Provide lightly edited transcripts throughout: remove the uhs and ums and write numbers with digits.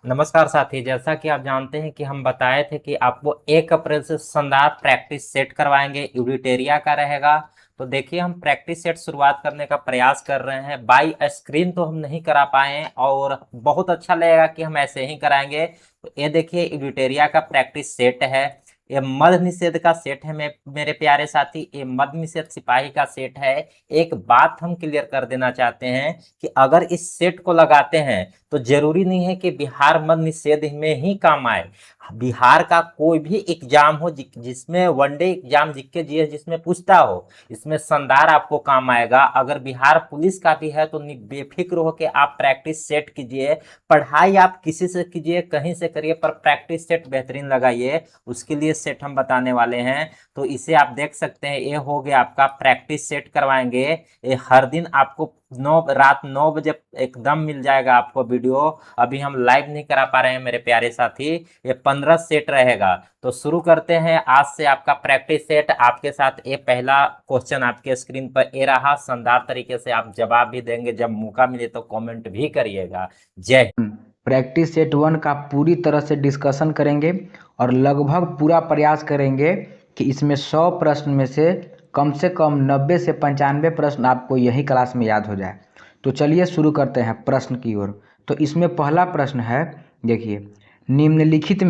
नमस्कार साथी। जैसा कि आप जानते हैं कि हम बताए थे कि आपको 1 अप्रैल से शानदार प्रैक्टिस सेट करवाएंगे, यूडिटेरिया का रहेगा। तो देखिए, हम प्रैक्टिस सेट शुरुआत करने का प्रयास कर रहे हैं। बाई स्क्रीन तो हम नहीं करा पाए हैं और बहुत अच्छा लगेगा कि हम ऐसे ही कराएंगे। तो ये देखिए, यूडिटेरिया का प्रैक्टिस सेट है। ये मद्य निषेध का सेट है। मेरे प्यारे साथी, ये मद्य निषेध सिपाही का सेट है। एक बात हम क्लियर कर देना चाहते हैं कि अगर इस सेट को लगाते हैं तो जरूरी नहीं है कि बिहार मद्य निषेध में ही काम आए। बिहार का कोई भी एग्जाम हो जिसमें वनडे एग्जाम जीके जीएस जिसमें पूछता हो, इसमें शानदार आपको काम आएगा। अगर बिहार पुलिस का भी है तो बेफिक्र हो के आप प्रैक्टिस सेट कीजिए। पढ़ाई आप किसी से कीजिए, कहीं से करिए, पर प्रैक्टिस सेट बेहतरीन लगाइए। उसके लिए सेट हम बताने वाले हैं। तो इसे आप देख सकते हैं, ये हो गया आपका प्रैक्टिस सेट करवाएंगे। ये हर दिन आपको रात 9 बजे एकदम मिल जाएगा आपको वीडियो। अभी हम लाइव नहीं करा पा रहे हैं मेरे प्यारे साथी। ये 15 सेट रहेगा। तो शुरू करते हैं आज से आपका प्रैक्टिस सेट। आपके साथ ये पहला क्वेश्चन आपके स्क्रीन पर ये रहा। शानदार तरीके से आप जवाब भी देंगे, जब मौका मिले तो कमेंट भी करिएगा। जय हिंद। प्रैक्टिस सेट 1 का पूरी तरह से डिस्कशन करेंगे और लगभग पूरा प्रयास करेंगे कि इसमें 100 प्रश्न में से कम 90 से 95 प्रश्न आपको यही क्लास में याद हो जाए। तो चलिए शुरू करते हैं प्रश्न की ओर। तो इसमें पहला प्रश्न है, देखिए, निम्नलिखित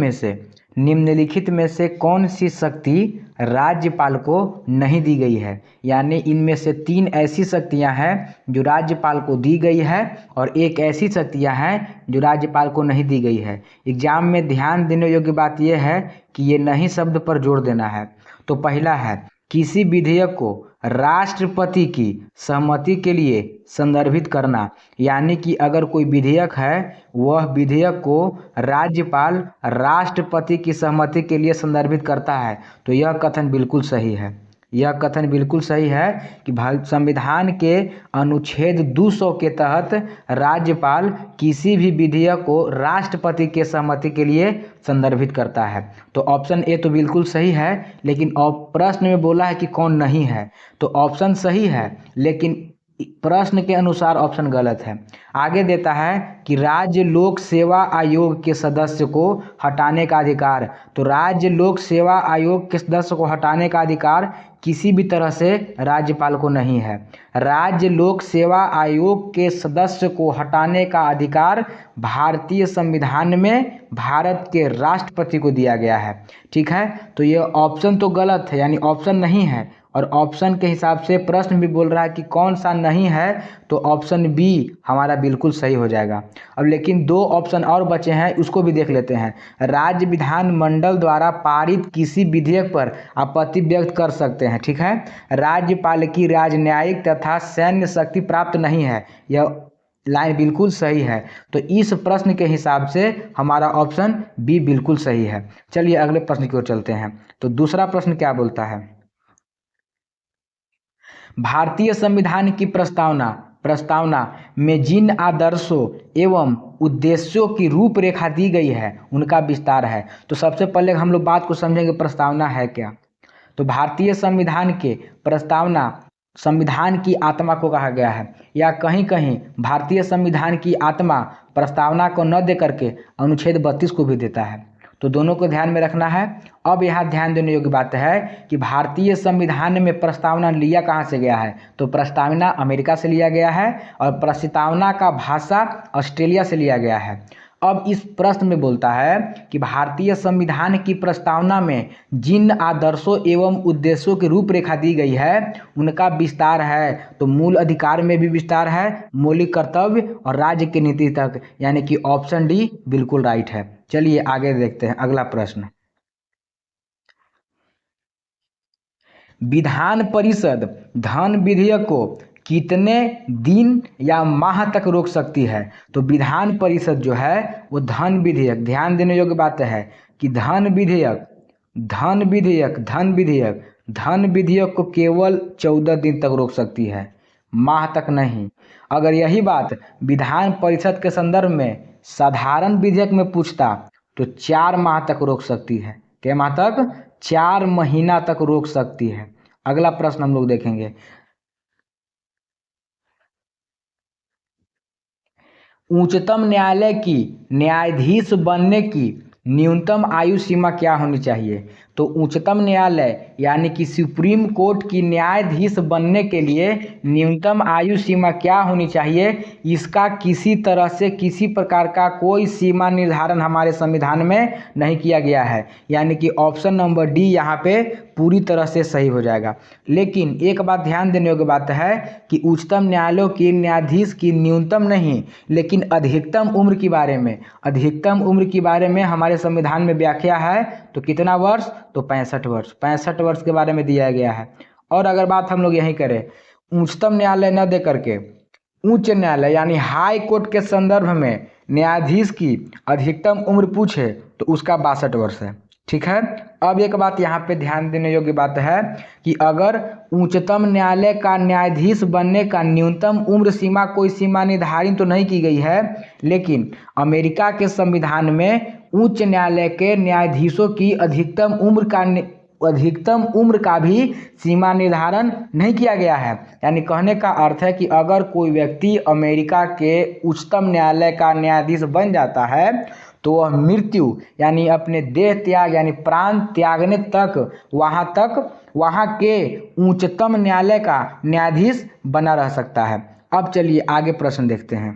में से कौन सी शक्ति राज्यपाल को नहीं दी गई है। यानी इनमें से 3 ऐसी शक्तियां हैं जो राज्यपाल को दी गई है और एक ऐसी शक्तियां हैं जो राज्यपाल को नहीं दी गई है। एग्जाम में ध्यान देने योग्य बात यह है कि ये नहीं शब्द पर जोर देना है। तो पहला है, किसी विधेयक को राष्ट्रपति की सहमति के लिए संदर्भित करना। यानी कि अगर कोई विधेयक है, वह विधेयक को राज्यपाल राष्ट्रपति की सहमति के लिए संदर्भित करता है, तो यह कथन बिल्कुल सही है। यह कथन बिल्कुल सही है कि संविधान के अनुच्छेद 200 के तहत राज्यपाल किसी भी विधेयक को राष्ट्रपति के सहमति के लिए संदर्भित करता है। तो ऑप्शन ए तो बिल्कुल सही है, लेकिन प्रश्न में बोला है कि कौन नहीं है। तो ऑप्शन सही है, लेकिन प्रश्न के अनुसार ऑप्शन गलत है। आगे देता है कि राज्य लोक सेवा आयोग के सदस्य को हटाने का अधिकार। तो राज्य लोक सेवा आयोग के सदस्य को हटाने का अधिकार किसी भी तरह से राज्यपाल को नहीं है। राज्य लोक सेवा आयोग के सदस्य को हटाने का अधिकार भारतीय संविधान में भारत के राष्ट्रपति को दिया गया है। ठीक है, तो ये ऑप्शन तो गलत है, यानी ऑप्शन नहीं है। और ऑप्शन के हिसाब से प्रश्न भी बोल रहा है कि कौन सा नहीं है, तो ऑप्शन बी हमारा बिल्कुल सही हो जाएगा। अब लेकिन 2 ऑप्शन और बचे हैं, उसको भी देख लेते हैं। राज्य विधानमंडल द्वारा पारित किसी विधेयक पर आपत्ति व्यक्त कर सकते हैं। ठीक है, राज्यपाल की राजन्यायिक तथा सैन्य शक्ति प्राप्त नहीं है, यह लाइन बिल्कुल सही है। तो इस प्रश्न के हिसाब से हमारा ऑप्शन बी बिल्कुल सही है। चलिए अगले प्रश्न की ओर चलते हैं। तो दूसरा प्रश्न क्या बोलता है, भारतीय संविधान की प्रस्तावना में जिन आदर्शों एवं उद्देश्यों की रूपरेखा दी गई है उनका विस्तार है। तो सबसे पहले हम लोग बात को समझेंगे, प्रस्तावना है क्या। तो भारतीय संविधान के प्रस्तावना संविधान की आत्मा को कहा गया है, या कहीं कहीं भारतीय संविधान की आत्मा प्रस्तावना को न दे करके अनुच्छेद 32 को भी देता है। तो दोनों को ध्यान में रखना है। अब यहाँ ध्यान देने योग्य बात है कि भारतीय संविधान में प्रस्तावना लिया कहाँ से गया है। तो प्रस्तावना अमेरिका से लिया गया है और प्रस्तावना का भाषा ऑस्ट्रेलिया से लिया गया है। अब इस प्रश्न में बोलता है कि भारतीय संविधान की प्रस्तावना में जिन आदर्शों एवं उद्देश्यों की रूपरेखा दी गई है उनका विस्तार है। तो मूल अधिकार में भी विस्तार है, मौलिक कर्तव्य और राज्य की नीति तक, यानी कि ऑप्शन डी बिल्कुल राइट है। चलिए आगे देखते हैं अगला प्रश्न। विधान परिषद धन विधेयक को कितने दिन या माह तक रोक सकती है। तो विधान परिषद जो है वो धन विधेयक, ध्यान देने योग्य बात है कि धन विधेयक को केवल 14 दिन तक रोक सकती है, माह तक नहीं। अगर यही बात विधान परिषद के संदर्भ में साधारण विधेयक में पूछता तो 4 माह तक रोक सकती है। क्या माह तक? 4 महीना तक रोक सकती है। अगला प्रश्न हम लोग देखेंगे, उच्चतम न्यायालय की न्यायाधीश बनने की न्यूनतम आयु सीमा क्या होनी चाहिए? तो उच्चतम न्यायालय यानी कि सुप्रीम कोर्ट की न्यायाधीश बनने के लिए न्यूनतम आयु सीमा क्या होनी चाहिए? इसका किसी तरह से किसी प्रकार का कोई सीमा निर्धारण हमारे संविधान में नहीं किया गया है, यानी कि ऑप्शन नंबर डी यहाँ पे पूरी तरह से सही हो जाएगा। लेकिन एक बात ध्यान देने योग्य बात है कि उच्चतम न्यायालयों की न्यायाधीश की न्यूनतम नहीं लेकिन अधिकतम उम्र के बारे में हमारे संविधान में व्याख्या है। तो कितना वर्ष? तो 65 वर्ष के बारे में दिया गया है। और अगर बात हम लोग यही करें उच्चतम न्यायालय न दे करके उच्च न्यायालय यानी हाई कोर्ट के संदर्भ में न्यायाधीश की अधिकतम उम्र पूछे तो उसका 62 वर्ष है। ठीक है। अब एक बात यहाँ पे ध्यान देने योग्य बात है कि अगर उच्चतम न्यायालय का न्यायाधीश बनने का न्यूनतम उम्र सीमा कोई सीमा निर्धारित तो नहीं की गई है, लेकिन अमेरिका के संविधान में उच्च न्यायालय के न्यायाधीशों की अधिकतम उम्र का भी सीमा निर्धारण नहीं किया गया है। यानी कहने का अर्थ है कि अगर कोई व्यक्ति अमेरिका के उच्चतम न्यायालय का न्यायाधीश बन जाता है तो वह मृत्यु यानी अपने देह त्याग यानी प्राण त्यागने तक वहाँ के उच्चतम न्यायालय का न्यायाधीश बना रह सकता है। अब चलिए आगे प्रश्न देखते हैं।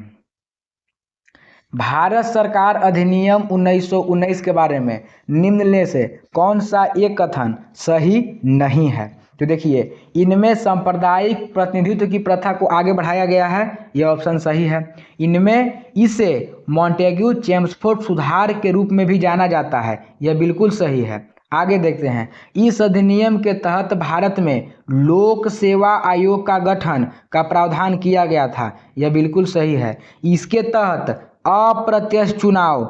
भारत सरकार अधिनियम 1919 के बारे में निम्न में से कौन सा एक कथन सही नहीं है? तो देखिए इनमें सांप्रदायिक प्रतिनिधित्व की प्रथा को आगे बढ़ाया गया है, यह ऑप्शन सही है। इनमें इसे मॉन्टेग्यू चेम्सफोर्ड सुधार के रूप में भी जाना जाता है, यह बिल्कुल सही है। आगे देखते हैं। इस अधिनियम के तहत भारत में लोक सेवा आयोग का गठन का प्रावधान किया गया था, यह बिल्कुल सही है। इसके तहत अप्रत्यक्ष चुनाव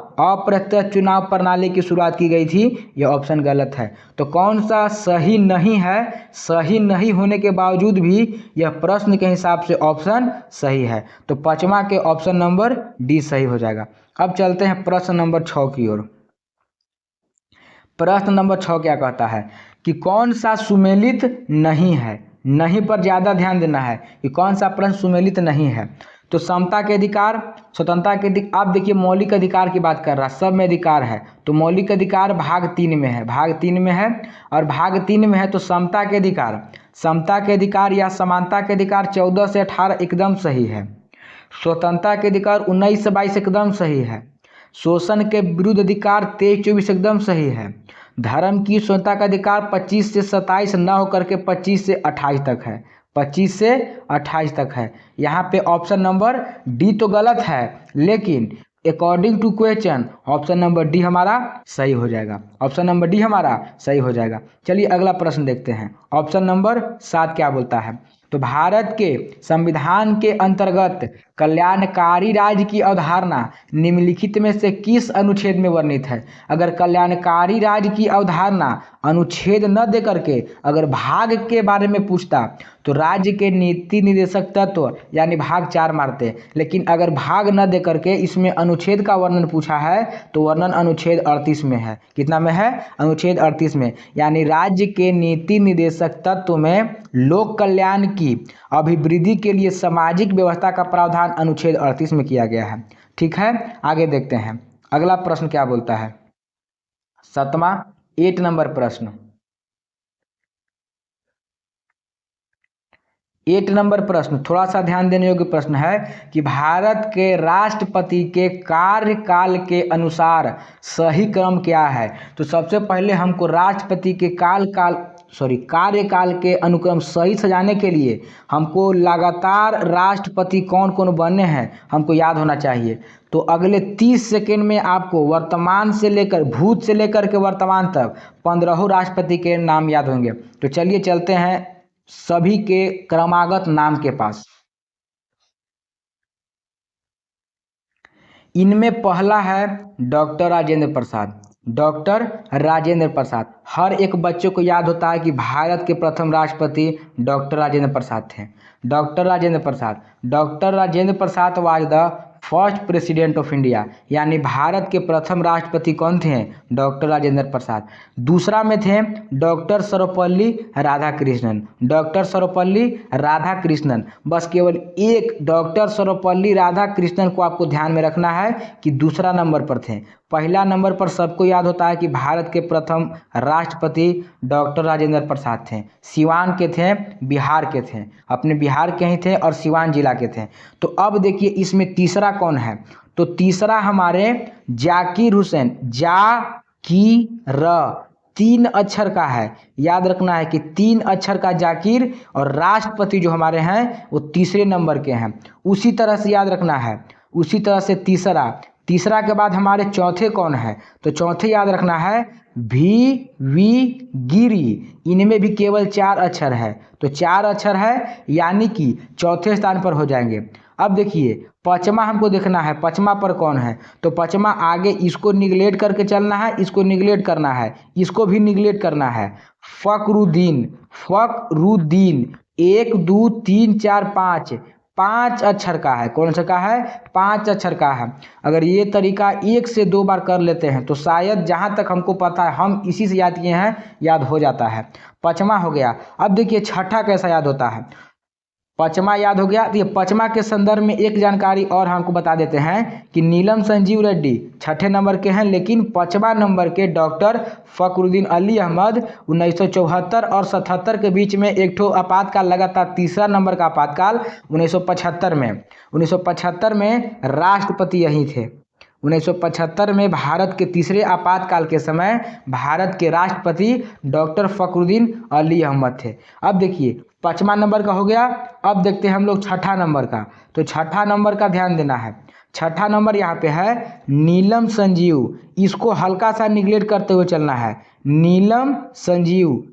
प्रणाली की शुरुआत की गई थी, यह ऑप्शन गलत है। तो कौन सा सही नहीं है? सही नहीं होने के बावजूद भी यह प्रश्न के हिसाब से ऑप्शन सही है, तो पांचवा के ऑप्शन नंबर डी सही हो जाएगा। अब चलते हैं प्रश्न नंबर 6 की ओर। प्रश्न नंबर 6 क्या कहता है कि कौन सा सुमेलित नहीं है? नहीं पर ज्यादा ध्यान देना है कि कौन सा प्रश्न सुमेलित नहीं है। तो समता के अधिकार, स्वतंत्रता के अधिकार, आप देखिए मौलिक अधिकार की बात कर रहा, सब में अधिकार है, तो मौलिक अधिकार भाग 3 में है, और भाग 3 में है तो समता के अधिकार या समानता के अधिकार 14 से 18 एकदम सही है। स्वतंत्रता के अधिकार 19 से 22 एकदम सही है। शोषण के विरुद्ध अधिकार 23-24 एकदम सही है। धर्म की स्वतंत्रता का अधिकार 25 से 27 न होकर के 25 से 28 तक है, 25 से 28 तक है। यहाँ पे ऑप्शन नंबर डी तो गलत है, लेकिन according to question option number D हमारा सही हो जाएगा, ऑप्शन नंबर डी हमारा सही हो जाएगा। चलिए अगला प्रश्न देखते हैं। ऑप्शन नंबर 7 क्या बोलता है? तो भारत के संविधान के अंतर्गत कल्याणकारी राज्य की अवधारणा निम्नलिखित में से किस अनुच्छेद में वर्णित है? अगर कल्याणकारी राज्य की अवधारणा अनुच्छेद न दे करके अगर भाग के बारे में पूछता तो राज्य के नीति निर्देशक तत्व यानी भाग 4 मारते, लेकिन अगर भाग न दे करके इसमें अनुच्छेद का वर्णन पूछा है तो वर्णन अनुच्छेद 38 में है। कितना में है? अनुच्छेद 38 में। यानी राज्य के नीति निर्देशक तत्व में लोक कल्याण की अभिवृद्धि के लिए सामाजिक व्यवस्था का प्रावधान अनुच्छेद 38 में किया गया है। ठीक है, आगे देखते हैं अगला प्रश्न क्या बोलता है। 7वां 8 नंबर प्रश्न। 8 नंबर प्रश्न थोड़ा सा ध्यान देने योग्य प्रश्न है कि भारत के राष्ट्रपति के कार्यकाल के अनुसार सही क्रम क्या है? तो सबसे पहले हमको राष्ट्रपति के कार्यकाल के अनुक्रम सही सजाने के लिए हमको लगातार राष्ट्रपति कौन कौन बने हैं हमको याद होना चाहिए। तो अगले 30 सेकेंड में आपको भूत से लेकर के वर्तमान तक 15 राष्ट्रपति के नाम याद होंगे। तो चलिए चलते हैं सभी के क्रमागत नाम के पास। इनमें पहला है डॉक्टर राजेंद्र प्रसाद। हर एक बच्चे को याद होता है कि भारत के प्रथम राष्ट्रपति डॉक्टर राजेंद्र प्रसाद थे। Doctor Rajendra Prasad was the first president of India, यानी भारत के प्रथम राष्ट्रपति कौन थे? डॉक्टर राजेंद्र प्रसाद। दूसरा में थे डॉक्टर सर्वपल्ली राधाकृष्णन, डॉक्टर सर्वपल्ली राधाकृष्णन। बस केवल एक डॉक्टर सर्वपल्ली राधाकृष्णन को आपको ध्यान में रखना है कि दूसरा नंबर पर थे। पहला नंबर पर सबको याद होता है कि भारत के प्रथम राष्ट्रपति डॉक्टर राजेंद्र प्रसाद थे। सिवान के थे, बिहार के थे, अपने बिहार के ही थे और सिवान जिला के थे। तो अब देखिए इसमें तीसरा कौन है? तो तीसरा हमारे जाकिर हुसैन, जाकिर 3 अक्षर का है, याद रखना है कि 3 अक्षर का जाकिर, और राष्ट्रपति जो हमारे हैं वो तीसरे नंबर के हैं। उसी तरह से याद रखना है, उसी तरह से तीसरा के बाद हमारे चौथे कौन है? तो चौथे याद रखना है वी गिरी। इनमें भी केवल 4 अक्षर है, तो 4 अक्षर है यानी कि चौथे स्थान पर हो जाएंगे। अब देखिए पांचवा हमको देखना है, पांचवा पर कौन है? तो पांचवा आगे इसको निगलेक्ट करके चलना है, इसको निगलेक्ट करना है, इसको भी निगलेक्ट करना है। फखरुद्दीन, 1 2 3 4 5 अक्षर का है। कौन सा का है? 5 अक्षर का है। अगर ये तरीका 1 से 2 बार कर लेते हैं तो शायद, जहाँ तक हमको पता है, हम इसी से याद किए हैं, याद हो जाता है। पांचवा हो गया। अब देखिए छठा कैसा याद होता है। पांचवा याद हो गया। तो ये पांचवा के संदर्भ में एक जानकारी और हमको बता देते हैं कि नीलम संजीव रेड्डी छठे नंबर के हैं, लेकिन पांचवा नंबर के डॉक्टर फखरुद्दीन अली अहमद 1974 और 77 के बीच में एक ठो आपातकाल लगातार तीसरा नंबर का आपातकाल 1975 में राष्ट्रपति यही थे। 1975 में भारत के तीसरे आपातकाल के समय भारत के राष्ट्रपति डॉक्टर फखरुद्दीन अली अहमद थे। अब देखिए पांचवा नंबर का हो गया। अब देखते हैं हम लोग छठा नंबर का। तो छठा नंबर का ध्यान देना है। छठा नंबर यहाँ पे है नीलम संजीव, इसको हल्का सा निगलेक्ट करते हुए चलना है। नीलम संजीव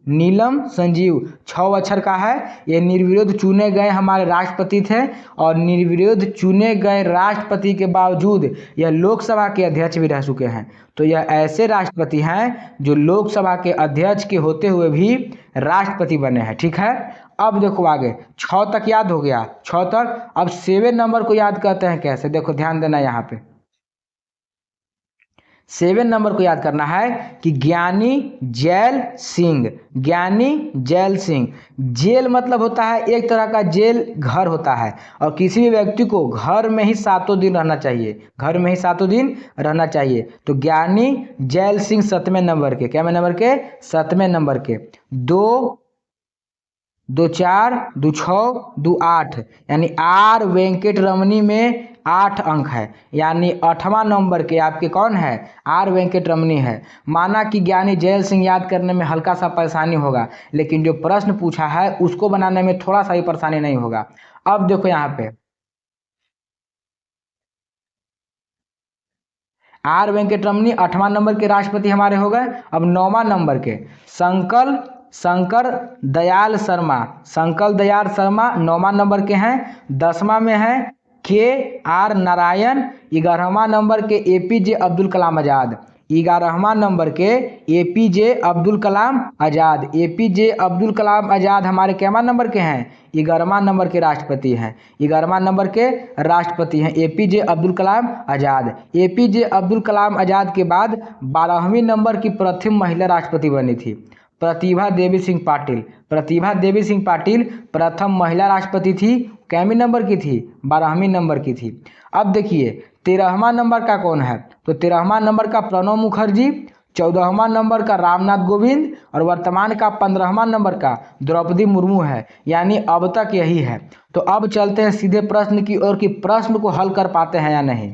6 अक्षर का है। ये निर्विरोध चुने गए हमारे राष्ट्रपति थे, और निर्विरोध चुने गए राष्ट्रपति के बावजूद यह लोकसभा के अध्यक्ष भी रह चुके हैं। तो यह ऐसे राष्ट्रपति हैं जो लोकसभा के अध्यक्ष के होते हुए भी राष्ट्रपति बने हैं। ठीक है, अब देखो आगे 6 तक याद हो गया। 6 तक। अब 7 नंबर को याद करते हैं कैसे, देखो ध्यान देना यहाँ पे। 7 नंबर को याद करना है कि ज्ञानी जैल सिंह। जेल मतलब होता है एक तरह का जेल घर होता है, और किसी भी व्यक्ति को घर में ही 7 दिन रहना चाहिए। तो ज्ञानी जैल सिंह 7वें नंबर के, क्या नंबर के? 7वें नंबर के। 2 4 2 6 2 8, यानी आर वेंकट रमनी में 8 अंक है, यानी 8वां नंबर के आपके कौन है? आर वेंकट रमनी है। माना कि ज्ञानी जैल सिंह याद करने में हल्का सा परेशानी होगा, लेकिन जो प्रश्न पूछा है उसको बनाने में थोड़ा सा ही परेशानी नहीं होगा। अब देखो यहाँ पे आर वेंकट रमनी 8वां नंबर के राष्ट्रपति हमारे हो गए। अब 9वां नंबर के शंकर दयाल शर्मा 9वां नंबर के हैं। 10वां में है KR नारायण। 11वां नंबर के APJ अब्दुल कलाम आज़ाद। 11वां नंबर के APJ अब्दुल कलाम आज़ाद हमारे कैमा नंबर के हैं? 11वां नंबर के राष्ट्रपति हैं। 11वां नंबर के राष्ट्रपति हैं APJ अब्दुल कलाम आज़ाद। APJ अब्दुल कलाम आज़ाद के बाद 12वें नंबर की प्रथम महिला राष्ट्रपति बनी थी प्रतिभा देवी सिंह पाटिल प्रथम महिला राष्ट्रपति थी। कैमी नंबर की थी? 12वें नंबर की थी। अब देखिए 13वां नंबर का कौन है? तो 13वां नंबर का प्रणब मुखर्जी, 14वां नंबर का रामनाथ कोविंद, और वर्तमान का 15वां नंबर का द्रौपदी मुर्मू है। यानी अब तक यही है। तो अब चलते हैं सीधे प्रश्न की ओर कि प्रश्न को हल कर पाते हैं या नहीं।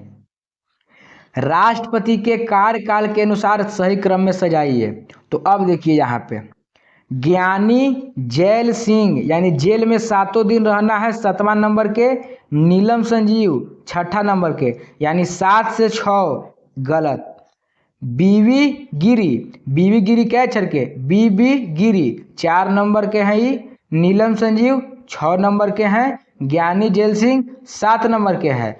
राष्ट्रपति के कार्यकाल के अनुसार सही क्रम में सजाइए। तो अब देखिए यहाँ पे ज्ञानी जैल सिंह, यानी जेल में 7 दिन रहना है, 7वां नंबर के। नीलम संजीव 6ठा नंबर के, यानी 7 से 6 गलत। बीवी गिरी क्या अक्षर के? बीबी गिरी 4 नंबर के हैं ये। नीलम संजीव 6 नंबर के हैं। ज्ञानी जैल सिंह 7 नंबर के हैं।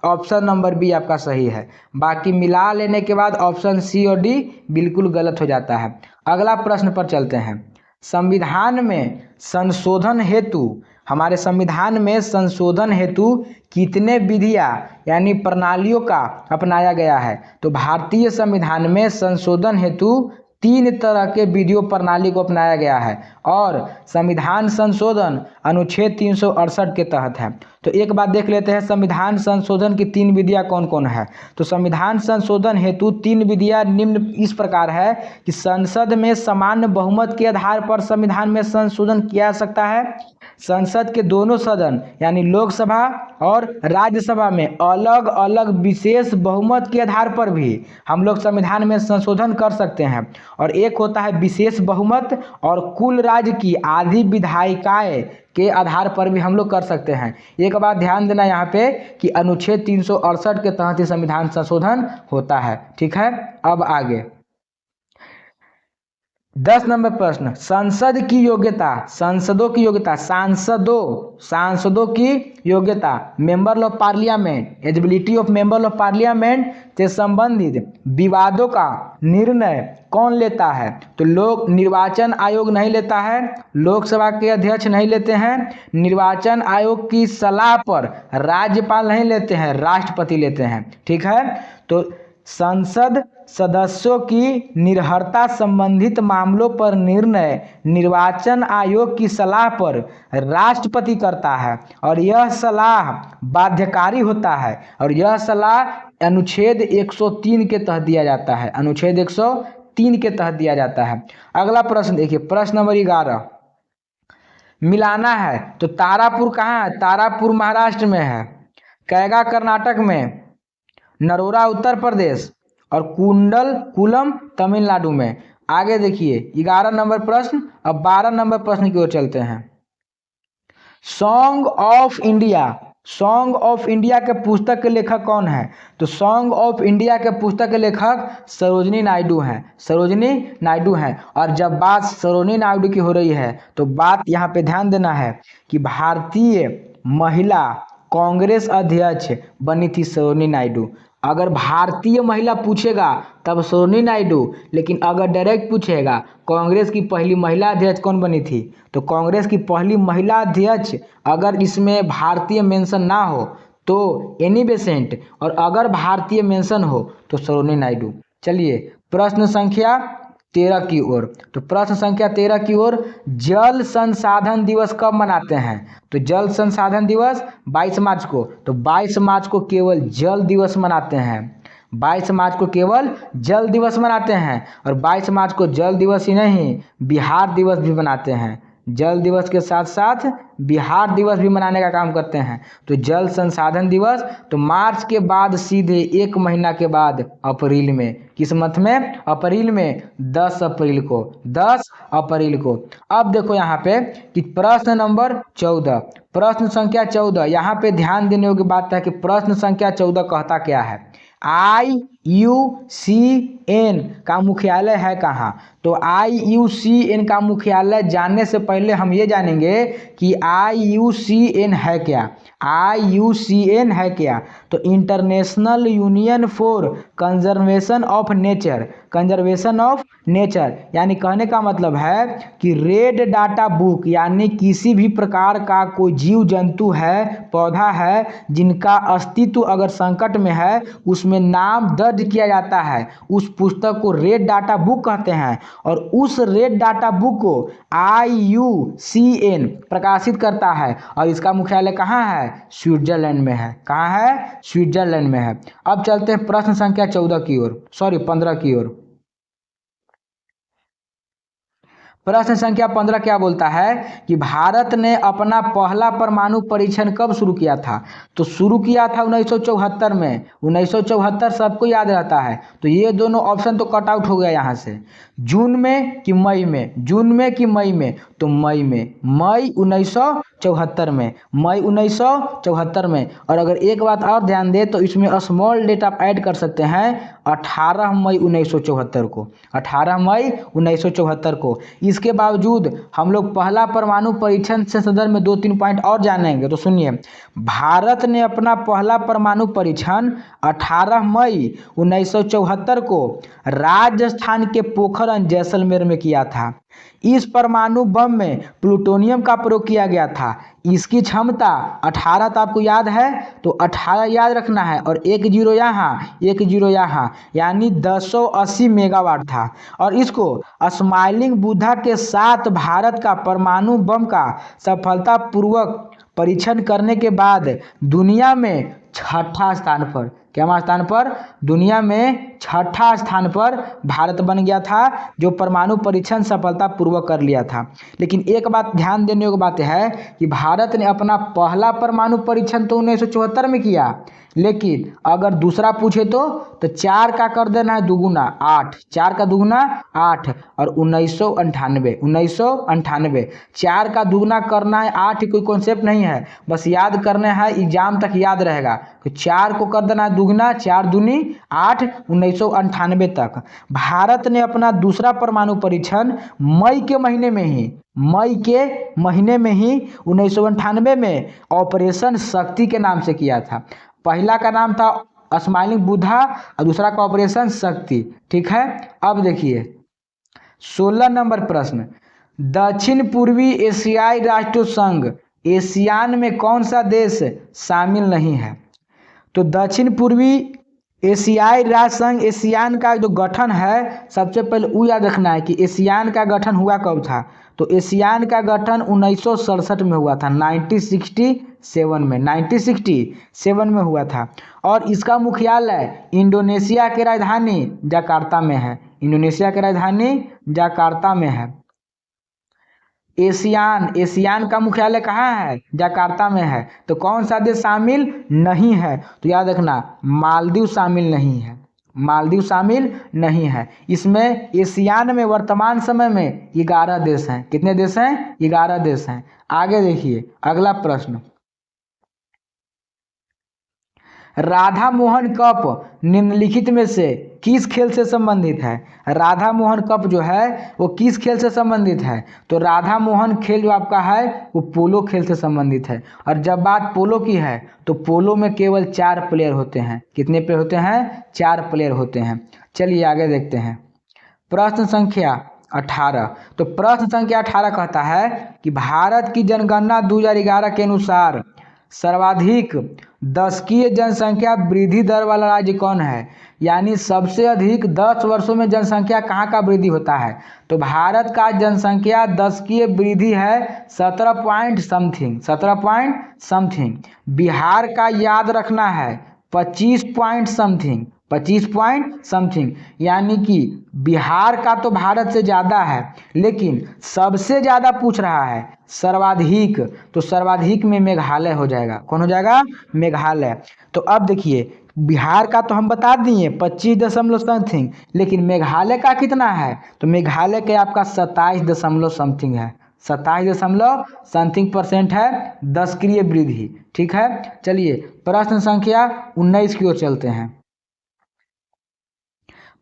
ऑप्शन नंबर बी आपका सही है। बाकी मिला लेने के बाद ऑप्शन सी और डी बिल्कुल गलत हो जाता है। अगला प्रश्न पर चलते हैं। संविधान में संशोधन हेतु हमारे संविधान में संशोधन हेतु कितने विधियां यानी प्रणालियों का अपनाया गया है? तो भारतीय संविधान में संशोधन हेतु 3 तरह के विधियों प्रणाली को अपनाया गया है और संविधान संशोधन अनुच्छेद 368 के तहत है। तो एक बात देख लेते हैं संविधान संशोधन की 3 विधियां कौन कौन है। तो संविधान संशोधन हेतु 3 विधियां निम्न इस प्रकार है कि संसद में सामान्य बहुमत के आधार पर संविधान में संशोधन किया जा सकता है। संसद के दोनों सदन यानी लोकसभा और राज्यसभा में अलग अलग विशेष बहुमत के आधार पर भी हम लोग संविधान में संशोधन कर सकते हैं। और एक होता है विशेष बहुमत और कुल राज्य की आधी विधायिकाएं के आधार पर भी हम लोग कर सकते हैं। एक बात ध्यान देना यहाँ पे कि अनुच्छेद 368 के तहत ही संविधान संशोधन होता है। ठीक है, अब आगे 10 नंबर प्रश्न, संसद की योग्यता, सांसदों की योग्यता, सांसदों की योग्यता, member of parliament, eligibility of member of parliament से संबंधित विवादों का निर्णय कौन लेता है? तो लोग निर्वाचन आयोग नहीं लेता है, लोकसभा के अध्यक्ष नहीं लेते हैं, निर्वाचन आयोग की सलाह पर राज्यपाल नहीं लेते हैं, राष्ट्रपति लेते हैं। ठीक है, तो संसद सदस्यों की निर्भरता संबंधित मामलों पर निर्णय निर्वाचन आयोग की सलाह पर राष्ट्रपति करता है और यह सलाह बाध्यकारी होता है और यह सलाह अनुच्छेद 103 के तहत दिया जाता है, अनुच्छेद 103 के तहत दिया जाता है। अगला प्रश्न देखिए, प्रश्न नंबर 11, मिलाना है तो तारापुर कहाँ है? तारापुर महाराष्ट्र में है, कैगा कर्नाटक में, नरोरा उत्तर प्रदेश और कुलम तमिलनाडु में। आगे देखिए 11 नंबर प्रश्न। अब 12 नंबर प्रश्न की ओर चलते हैं। सॉन्ग ऑफ इंडिया के पुस्तक के लेखक कौन है? तो सॉन्ग ऑफ इंडिया के पुस्तक के लेखक सरोजिनी नायडू हैं। और जब बात सरोजिनी नायडू की हो रही है तो बात यहाँ पे ध्यान देना है कि भारतीय महिला कांग्रेस अध्यक्ष बनी थी सरोजिनी नायडू। अगर भारतीय महिला पूछेगा तब सरोजिनी नायडू, लेकिन अगर डायरेक्ट पूछेगा कांग्रेस की पहली महिला अध्यक्ष कौन बनी थी, तो कांग्रेस की पहली महिला अध्यक्ष अगर इसमें भारतीय मेंशन ना हो तो एनी बेसेंट, और अगर भारतीय मेंशन हो तो सरोजिनी नायडू। चलिए प्रश्न संख्या 13 की ओर। तो प्रश्न संख्या 13 की ओर, जल संसाधन दिवस कब मनाते हैं? तो जल संसाधन दिवस 22 मार्च को। तो 22 मार्च को केवल जल दिवस मनाते हैं, 22 मार्च को केवल जल दिवस मनाते हैं। और 22 मार्च को जल दिवस ही नहीं, बिहार दिवस भी मनाते हैं। जल दिवस के साथ साथ बिहार दिवस भी मनाने का काम करते हैं। तो जल संसाधन दिवस तो मार्च के बाद सीधे 1 महीना के बाद अप्रैल में, किस मंथ में? अप्रैल में, 10 अप्रैल को, 10 अप्रैल को। अब देखो यहाँ पे कि प्रश्न नंबर 14, प्रश्न संख्या 14, यहाँ पे ध्यान देने योग्य बात है कि प्रश्न संख्या 14 कहता क्या है? IUCN का मुख्यालय है कहाँ? तो IUCN का मुख्यालय जानने से पहले हम ये जानेंगे कि IUCN है क्या। IUCN है क्या? तो international union for conservation of nature, यानी कहने का मतलब है कि रेड डाटा बुक, यानी किसी भी प्रकार का कोई जीव जंतु है, पौधा है जिनका अस्तित्व अगर संकट में है, उसमें नाम दर्ज किया जाता है, उस पुस्तक को रेड डाटा बुक कहते हैं। और उस रेड डाटा बुक को IUCN प्रकाशित करता है और इसका मुख्यालय कहाँ है? स्विट्जरलैंड में है। कहाँ है? स्विट्जरलैंड में है। अब चलते हैं प्रश्न संख्या 14 की ओर, 15 की ओर। प्रश्न संख्या 15 क्या बोलता है कि भारत ने अपना पहला परमाणु परीक्षण कब शुरू किया था? तो शुरू किया था 1974 में। 1974 सबको याद रहता है, तो ये दोनों ऑप्शन तो कट आउट हो गया यहाँ से। जून में कि मई में? जून में कि मई में? तो मई में, मई 1974 में, मई 1974 में। और अगर एक बात और ध्यान दे तो इसमें स्मॉल डेट आप ऐड कर सकते हैं 18 मई 1974 को, 18 मई 1974 को। इसके बावजूद हम लोग पहला परमाणु परीक्षण से संदर्भ में 2-3 पॉइंट और जानेंगे। तो सुनिए, भारत ने अपना पहला परमाणु परीक्षण 18 मई 1974 को राजस्थान के पोखरण जैसलमेर में किया था। इस परमाणु बम में प्लूटोनियम का प्रयोग किया गया था। इसकी क्षमता 18 तो आपको याद है, तो 18 याद रखना है और 1 जीरो यहाँ 1 जीरो यहाँ, यानी 1080 मेगावाट था। और इसको स्माइलिंग बुद्धा के साथ भारत का परमाणु बम का सफलतापूर्वक परीक्षण करने के बाद दुनिया में छठा स्थान पर, क्या स्थान पर, दुनिया में छठा स्थान पर भारत बन गया था, जो परमाणु परीक्षण सफलतापूर्वक कर लिया था। लेकिन एक बात ध्यान देने योग्य बात है कि भारत ने अपना पहला परमाणु परीक्षण तो 1974 में किया, लेकिन अगर दूसरा पूछे तो 4 का कर देना है दुगुना 8, 4 का दुगुना 8 और 1998 4 का दुगुना करना है 8, कोई कॉन्सेप्ट नहीं है, बस याद करना है, एग्जाम तक याद रहेगा। तो 4 को कर देना है दुगुना, 4 दूनी 8, 1998 तक। भारत ने अपना दूसरा परमाणु परीक्षण मई के महीने में ही 1998 में ऑपरेशन शक्ति के नाम से किया था। पहला का नाम था स्माइलिंग बुद्धा और दूसरा का ऑपरेशन शक्ति, ठीक है। अब देखिए 16 नंबर प्रश्न, दक्षिण पूर्वी एशियाई राष्ट्रों संघ एशियान में कौन सा देश शामिल नहीं है? तो दक्षिण पूर्वी एशियाई राष्ट्र संघ एशियान का जो गठन है, सबसे पहले वो याद रखना है कि एशियान का गठन हुआ कब था। तो एशियान का गठन 1967 में हुआ था, 1967 में हुआ था। और इसका मुख्यालय इंडोनेशिया के राजधानी जकार्ता में है, इंडोनेशिया के राजधानी जकार्ता में है। एशियान का मुख्यालय कहाँ है? जकार्ता में है। तो कौन सा देश शामिल नहीं है? तो याद रखना मालदीव शामिल नहीं है, मालदीव शामिल नहीं है। इसमें एशियान में वर्तमान समय में 11 देश हैं। कितने देश हैं? 11 देश हैं। आगे देखिए अगला प्रश्न, राधा मोहन कप निम्नलिखित में से किस खेल से संबंधित है? राधा मोहन कप जो है वो किस खेल से संबंधित है? तो राधा मोहन खेल जो आपका है वो पोलो खेल से संबंधित है। और जब बात पोलो की है तो पोलो में केवल 4 प्लेयर होते हैं। कितने प्लेयर होते हैं? 4 प्लेयर होते हैं। चलिए आगे देखते हैं प्रश्न संख्या 18। तो प्रश्न संख्या 18 कहता है कि भारत की जनगणना 2011 के अनुसार सर्वाधिक दशकीय जनसंख्या वृद्धि दर वाला राज्य कौन है? यानी सबसे अधिक 10 वर्षों में जनसंख्या कहाँ का वृद्धि होता है? तो भारत का जनसंख्या दशकीय वृद्धि है 17 पॉइंट समथिंग। बिहार का याद रखना है 25 पॉइंट समथिंग, यानी कि बिहार का तो भारत से ज़्यादा है, लेकिन सबसे ज़्यादा पूछ रहा है सर्वाधिक, तो सर्वाधिक में मेघालय हो जाएगा। कौन हो जाएगा? मेघालय। तो अब देखिए बिहार का तो हम बता दिए 25 दशमलव समथिंग, लेकिन मेघालय का कितना है? तो मेघालय का आपका 27 दशमलव समथिंग है, 27 दशमलव समथिंग % है दशकीय वृद्धि, ठीक है। चलिए प्रश्न संख्या 19 की ओर चलते हैं।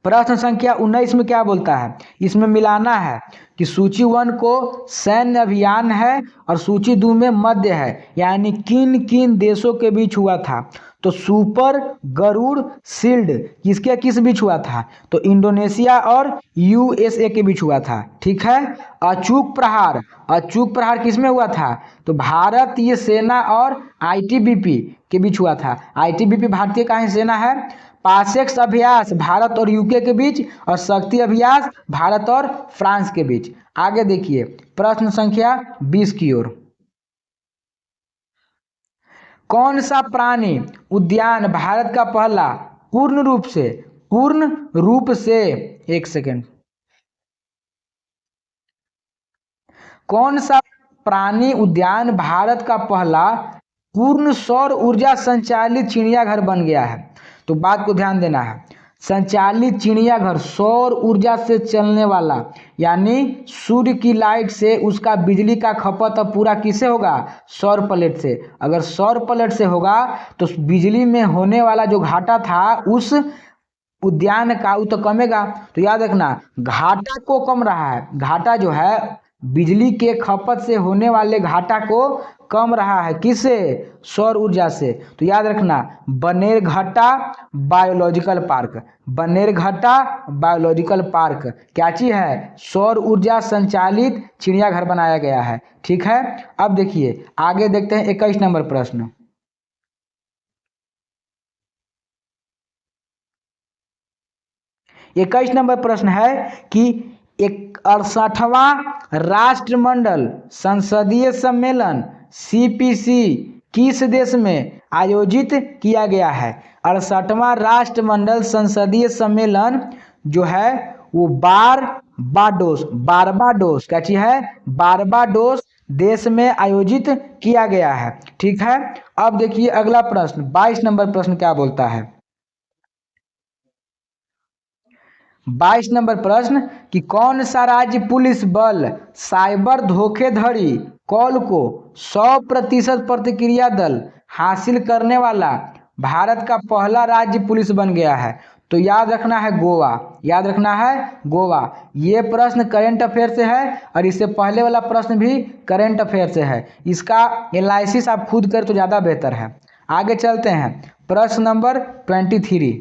प्रश्न संख्या 19 में क्या बोलता है? इसमें मिलाना है कि सूची 1 को सैन्य अभियान है और सूची 2 में मध्य है, यानी किन किन देशों के बीच हुआ था। तो सुपर गरुड़ शील्ड किसके किस बीच हुआ था? तो इंडोनेशिया और USA के बीच हुआ था, ठीक है। अचूक प्रहार किसमें हुआ था? तो भारतीय सेना और ITBP के बीच हुआ था। ITBP भारतीय का सेना है। पासेक्स अभ्यास भारत और UK के बीच, और शक्ति अभ्यास भारत और फ्रांस के बीच। आगे देखिए प्रश्न संख्या 20 की ओर, कौन सा प्राणी उद्यान भारत का पहला पूर्ण रूप से एक सेकेंड, कौन सा प्राणी उद्यान भारत का पहला पूर्ण सौर ऊर्जा संचालित चिड़ियाघर बन गया है? तो बात को ध्यान देना है, संचालित चिड़ियाघर सौर ऊर्जा से चलने वाला, यानी सूर्य की लाइट से उसका बिजली का खपत अब पूरा किससे होगा? सौर प्लेट से। अगर सौर प्लेट से होगा तो बिजली में होने वाला जो घाटा था उस उद्यान का वो तो कमेगा। तो याद रखना घाटा को कम रहा है, घाटा जो है बिजली के खपत से होने वाले घाटा को कम रहा है, किससे? सौर ऊर्जा से। तो याद रखना, Bannerghatta biological park, Bannerghatta biological park क्या चीज है? सौर ऊर्जा संचालित चिड़ियाघर बनाया गया है। ठीक है, अब देखिए आगे देखते हैं 21 नंबर प्रश्न। 21 नंबर प्रश्न है कि 68वां राष्ट्रमंडल संसदीय सम्मेलन CPC किस देश में आयोजित किया गया है? 68वां राष्ट्रमंडल संसदीय सम्मेलन जो है वो बारबाडोस क्या चीज है? बारबाडोस देश में आयोजित किया गया है। ठीक है, अब देखिए अगला प्रश्न 22 नंबर प्रश्न क्या बोलता है। 22 नंबर प्रश्न कि कौन सा राज्य पुलिस बल साइबर धोखाधड़ी कॉल को 100% प्रतिक्रिया दल हासिल करने वाला भारत का पहला राज्य पुलिस बन गया है? तो याद रखना है गोवा, याद रखना है गोवा। ये प्रश्न करंट अफेयर से है और इससे पहले वाला प्रश्न भी करंट अफेयर से है। इसका एनालिसिस आप खुद करें तो ज़्यादा बेहतर है। आगे चलते हैं, प्रश्न नंबर 23।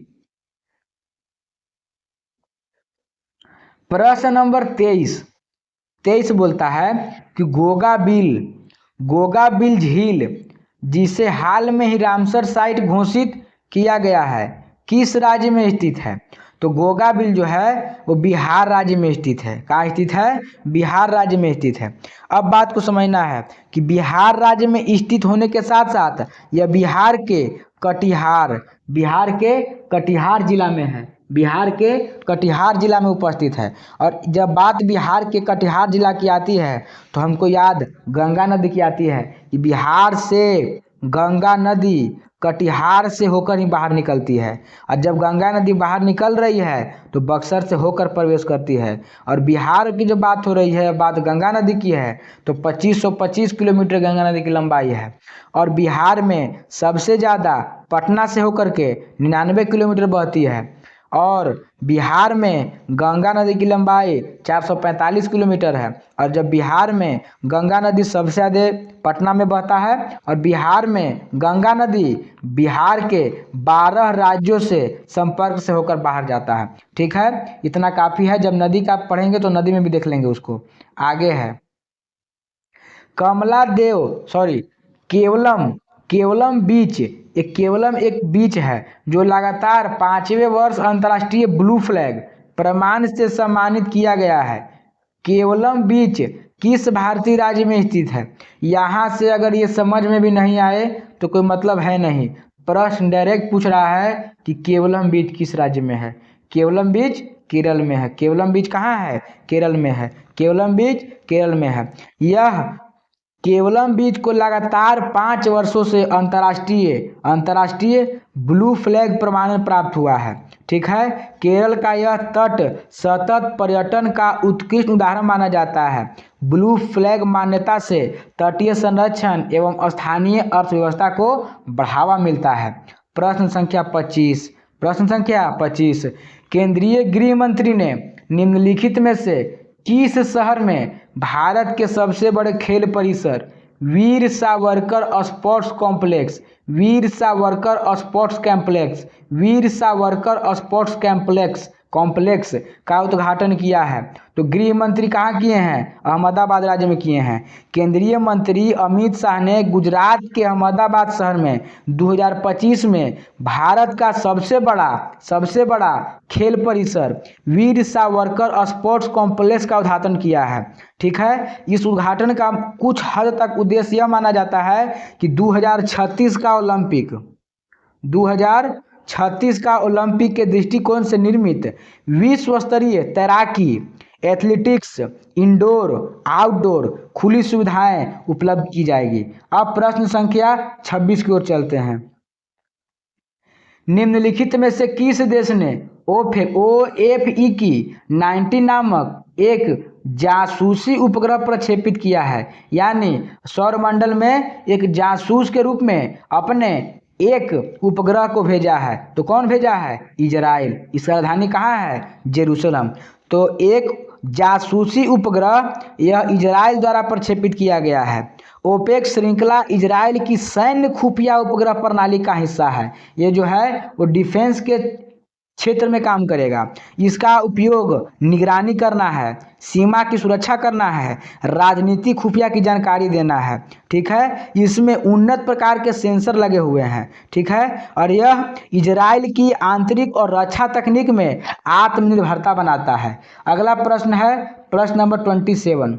प्रश्न नंबर 23 बोलता है कि गोगाबिल झील जिसे हाल में ही रामसर साइट घोषित किया गया है किस राज्य में स्थित है? तो गोगाबिल जो है वो बिहार राज्य में स्थित है। कहाँ स्थित है? बिहार राज्य में स्थित है। अब बात को समझना है कि बिहार राज्य में स्थित होने के साथ साथ यह बिहार के कटिहार जिला में है, बिहार के कटिहार जिला में उपस्थित है। और जब बात बिहार के कटिहार जिला की आती है तो हमको याद गंगा नदी की आती है कि बिहार से गंगा नदी कटिहार से होकर ही बाहर निकलती है। और जब गंगा नदी बाहर निकल रही है तो बक्सर से होकर प्रवेश करती है। और बिहार की जो बात हो रही है, बात गंगा नदी की है, तो 2525 किलोमीटर गंगा नदी की लंबाई है। और बिहार में सबसे ज़्यादा पटना से होकर के 99 किलोमीटर बहती है। और बिहार में गंगा नदी की लंबाई 445 किलोमीटर है। और जब बिहार में गंगा नदी सबसे ज़्यादा पटना में बहता है और बिहार में गंगा नदी बिहार के 12 राज्यों से संपर्क से होकर बाहर जाता है। ठीक है, इतना काफ़ी है। जब नदी का पढ़ेंगे तो नदी में भी देख लेंगे उसको। आगे है केवलम बीच। केवलम एक बीच है जो लगातार 5वें वर्ष अंतर्राष्ट्रीय ब्लू फ्लैग प्रमाण से सम्मानित किया गया है। केवलम बीच किस भारतीय राज्य में स्थित है? यहाँ से अगर ये समझ में भी नहीं आए तो कोई मतलब है नहीं। प्रश्न डायरेक्ट पूछ रहा है कि केवलम बीच किस राज्य में है? केवलम बीच केरल में है। केवलम बीच कहाँ है? केरल में है। केवलम बीच केरल में है। यह केवलम बीच को लगातार 5 वर्षों से अंतर्राष्ट्रीय ब्लू फ्लैग प्रमाणन प्राप्त हुआ है। ठीक है, केरल का यह तट सतत पर्यटन का उत्कृष्ट उदाहरण माना जाता है। ब्लू फ्लैग मान्यता से तटीय संरक्षण एवं स्थानीय अर्थव्यवस्था को बढ़ावा मिलता है। प्रश्न संख्या 25। केंद्रीय गृह मंत्री ने निम्नलिखित में से किस शहर में भारत के सबसे बड़े खेल परिसर वीर सावरकर स्पोर्ट्स कॉम्प्लेक्स का उद्घाटन किया है? तो गृह मंत्री कहाँ किए हैं? अहमदाबाद राज्य में किए हैं। केंद्रीय मंत्री अमित शाह ने गुजरात के अहमदाबाद शहर में 2025 में भारत का सबसे बड़ा खेल परिसर वीर सावरकर स्पोर्ट्स कॉम्प्लेक्स का उद्घाटन किया है। ठीक है, इस उद्घाटन का कुछ हद तक उद्देश्य यह माना जाता है कि 2036 का ओलंपिक के दृष्टिकोण से निर्मित विश्व स्तरीय तैराकी, एथलेटिक्स, इंडोर आउटडोर खुली सुविधाएं उपलब्ध की जाएगी। अब प्रश्न संख्या 26 की ओर चलते हैं। निम्नलिखित में से किस देश ने OFEK-90 नामक एक जासूसी उपग्रह प्रक्षेपित किया है? यानी सौरमंडल में एक जासूस के रूप में अपने एक उपग्रह को भेजा है। तो कौन भेजा है? इजराइल। इसका राजधानी कहाँ है? जेरूसलम। तो एक जासूसी उपग्रह यह इजराइल द्वारा प्रक्षेपित किया गया है। ओपेक श्रृंखला इजराइल की सैन्य खुफिया उपग्रह प्रणाली का हिस्सा है। ये जो है वो डिफेंस के क्षेत्र में काम करेगा। इसका उपयोग निगरानी करना है, सीमा की सुरक्षा करना है, राजनीतिक खुफिया की जानकारी देना है। ठीक है, इसमें उन्नत प्रकार के सेंसर लगे हुए हैं। ठीक है, और यह इजराइल की आंतरिक और रक्षा तकनीक में आत्मनिर्भरता बनाता है। अगला प्रश्न है प्रश्न नंबर 27।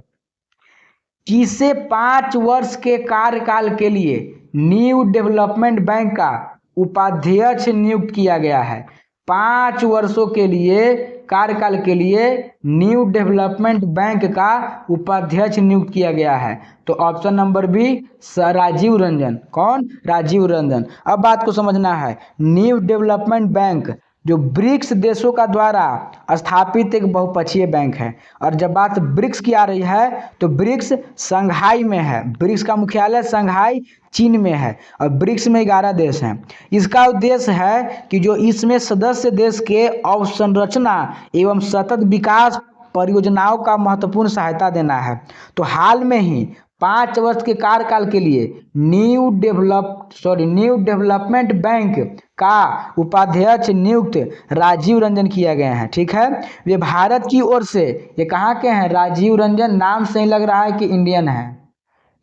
किसे 5 वर्ष के कार्यकाल के लिए न्यू डेवलपमेंट बैंक का उपाध्यक्ष नियुक्त किया गया है? 5 वर्षों के लिए कार्यकाल के लिए न्यू डेवलपमेंट बैंक का उपाध्यक्ष नियुक्त किया गया है। तो option number B Rajiv Ranjan. कौन? राजीव रंजन। अब बात को समझना है, न्यू डेवलपमेंट बैंक जो ब्रिक्स देशों का द्वारा स्थापित एक बहुपक्षीय बैंक है। और जब बात ब्रिक्स की आ रही है तो ब्रिक्स संघाई में है। ब्रिक्स का मुख्यालय संघाई चीन में है और ब्रिक्स में 11 देश हैं। इसका उद्देश्य है कि जो इसमें सदस्य देश के अवसंरचना एवं सतत विकास परियोजनाओं का महत्वपूर्ण सहायता देना है। तो हाल में ही 5 वर्ष के कार्यकाल के लिए न्यू डेवलपमेंट बैंक का उपाध्यक्ष नियुक्त राजीव रंजन किया गया है। ठीक है, वे भारत की ओर से, ये कहाँ के हैं? राजीव रंजन नाम से ही लग रहा है कि इंडियन है।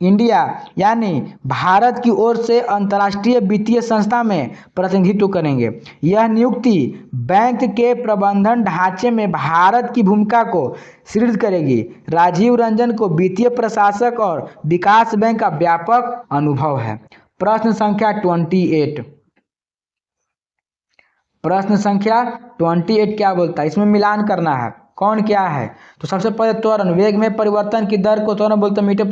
इंडिया यानी भारत की ओर से अंतर्राष्ट्रीय वित्तीय संस्था में प्रतिनिधित्व करेंगे। यह नियुक्ति बैंक के प्रबंधन ढांचे में भारत की भूमिका को सुदृढ़ करेगी। राजीव रंजन को वित्तीय प्रशासक और विकास बैंक का व्यापक अनुभव है। प्रश्न संख्या 28। प्रश्न संख्या 28 क्या बोलता है? इसमें मिलान करना है, कौन क्या है। तो सबसे पहले त्वरण, वेग में परिवर्तन की दर को त्वरण बोलते हैं मीटर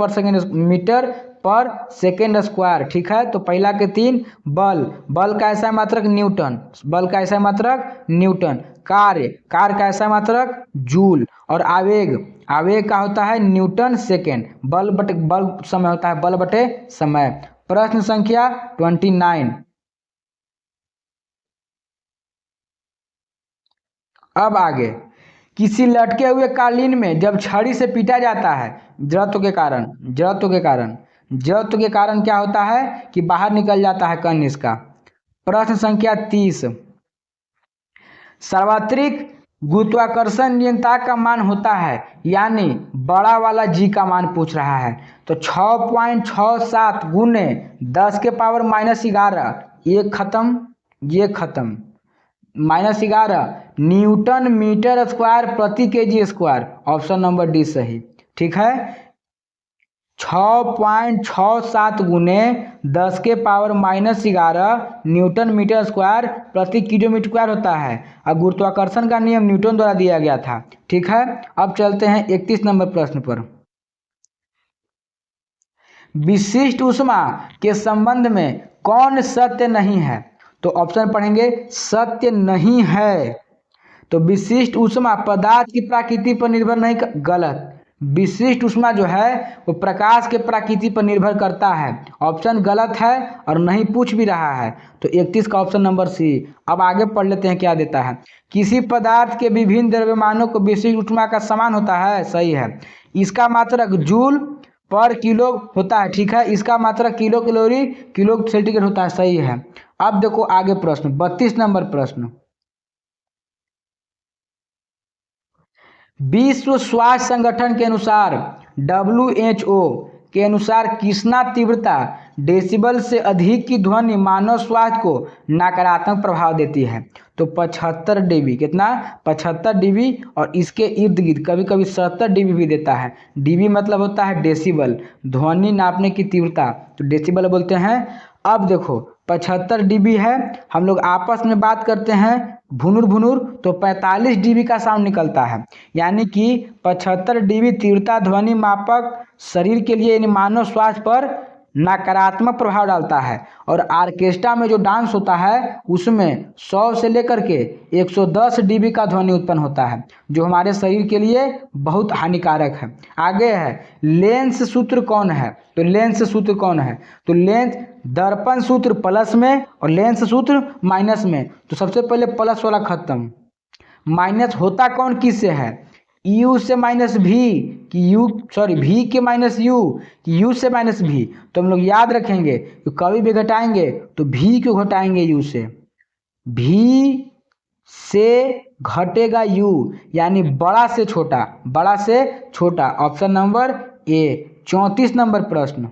पर सेकेंड स्क्वायर। ठीक है, तो पहला के 3। बल का ऐसा मात्रक न्यूटन, बल का ऐसा मात्रक न्यूटन। कार्य का ऐसा मात्रक जूल। और आवेग का होता है न्यूटन सेकेंड। बल समय होता है बल बटे समय। प्रश्न संख्या 29। अब आगे, किसी लटके हुए कालीन में जब छड़ी से पीटा जाता है जड़त्व के कारण क्या होता है कि बाहर निकल जाता है कण इसका। प्रश्न संख्या 30। सार्वत्रिक गुरुत्वाकर्षण नियंत्रक का मान होता है, यानी बड़ा वाला जी का मान पूछ रहा है। तो 6.67 गुने 10 के पावर -11, ये खत्म -11 न्यूटन मीटर स्क्वायर प्रति KG square. Option number D सही। ठीक है, 6.67 गुने 10 के पावर -11 न्यूटन मीटर स्क्वायर प्रति किलोमीटर स्क्वायर होता है। और गुरुत्वाकर्षण का नियम न्यूटन द्वारा दिया गया था। ठीक है, अब चलते हैं 31 नंबर प्रश्न पर। विशिष्ट ऊष्मा के संबंध में कौन सत्य नहीं है? तो ऑप्शन पढ़ेंगे, सत्य नहीं है। तो विशिष्ट ऊष्मा पदार्थ की प्रकृति पर निर्भर नहीं गलत। विशिष्ट ऊष्मा जो है वो प्रकाश के प्रकृति पर निर्भर करता है। ऑप्शन गलत है और नहीं पूछ भी रहा है। तो 31 का ऑप्शन नंबर सी। अब आगे पढ़ लेते हैं क्या देता है। किसी पदार्थ के विभिन्न द्रव्यमानों को विशिष्ट ऊष्मा का समान होता है, सही है। इसका मात्रक जूल पर किलो होता है। ठीक है, इसका मात्रक किलो कैलोरी किलो सेंटीग्रेड होता है, सही है। अब देखो आगे प्रश्न 32 नंबर प्रश्न। विश्व स्वास्थ्य संगठन के अनुसार WHO के अनुसार किसना तीव्रता डेसिबल से अधिक की ध्वनि मानव स्वास्थ्य को नकारात्मक प्रभाव देती है? तो 75 dB। कितना? 75 dB। और इसके इर्द गिर्द कभी कभी 70 dB भी देता है। dB मतलब होता है डेसिबल, ध्वनि नापने की तीव्रता, तो डेसिबल बोलते हैं। अब देखो 75 dB है, हम लोग आपस में बात करते हैं भुनुर तो 45 dB का साउंड निकलता है। यानी कि 75 dB तीव्रता ध्वनि मापक शरीर के लिए यानी मानव स्वास्थ्य पर नकारात्मक प्रभाव डालता है। और ऑर्केस्ट्रा में जो डांस होता है उसमें 100 से लेकर के 110 dB का ध्वनि उत्पन्न होता है, जो हमारे शरीर के लिए बहुत हानिकारक है। आगे है लेंस सूत्र कौन है? तो लेंस सूत्र कौन है? तो लेंस दर्पण सूत्र प्लस में और लेंस सूत्र माइनस में। तो सबसे पहले प्लस वाला खत्म। माइनस होता कौन किससे है? यू से माइनस भी कि यू सॉरी भी के माइनस यू कि यू से माइनस भी। तो हम लोग याद रखेंगे कि कभी भी घटाएंगे तो भी क्यों घटाएंगे यू से? भी से घटेगा यू, यानी बड़ा से छोटा, बड़ा से छोटा। Option number A. 34 नंबर प्रश्न,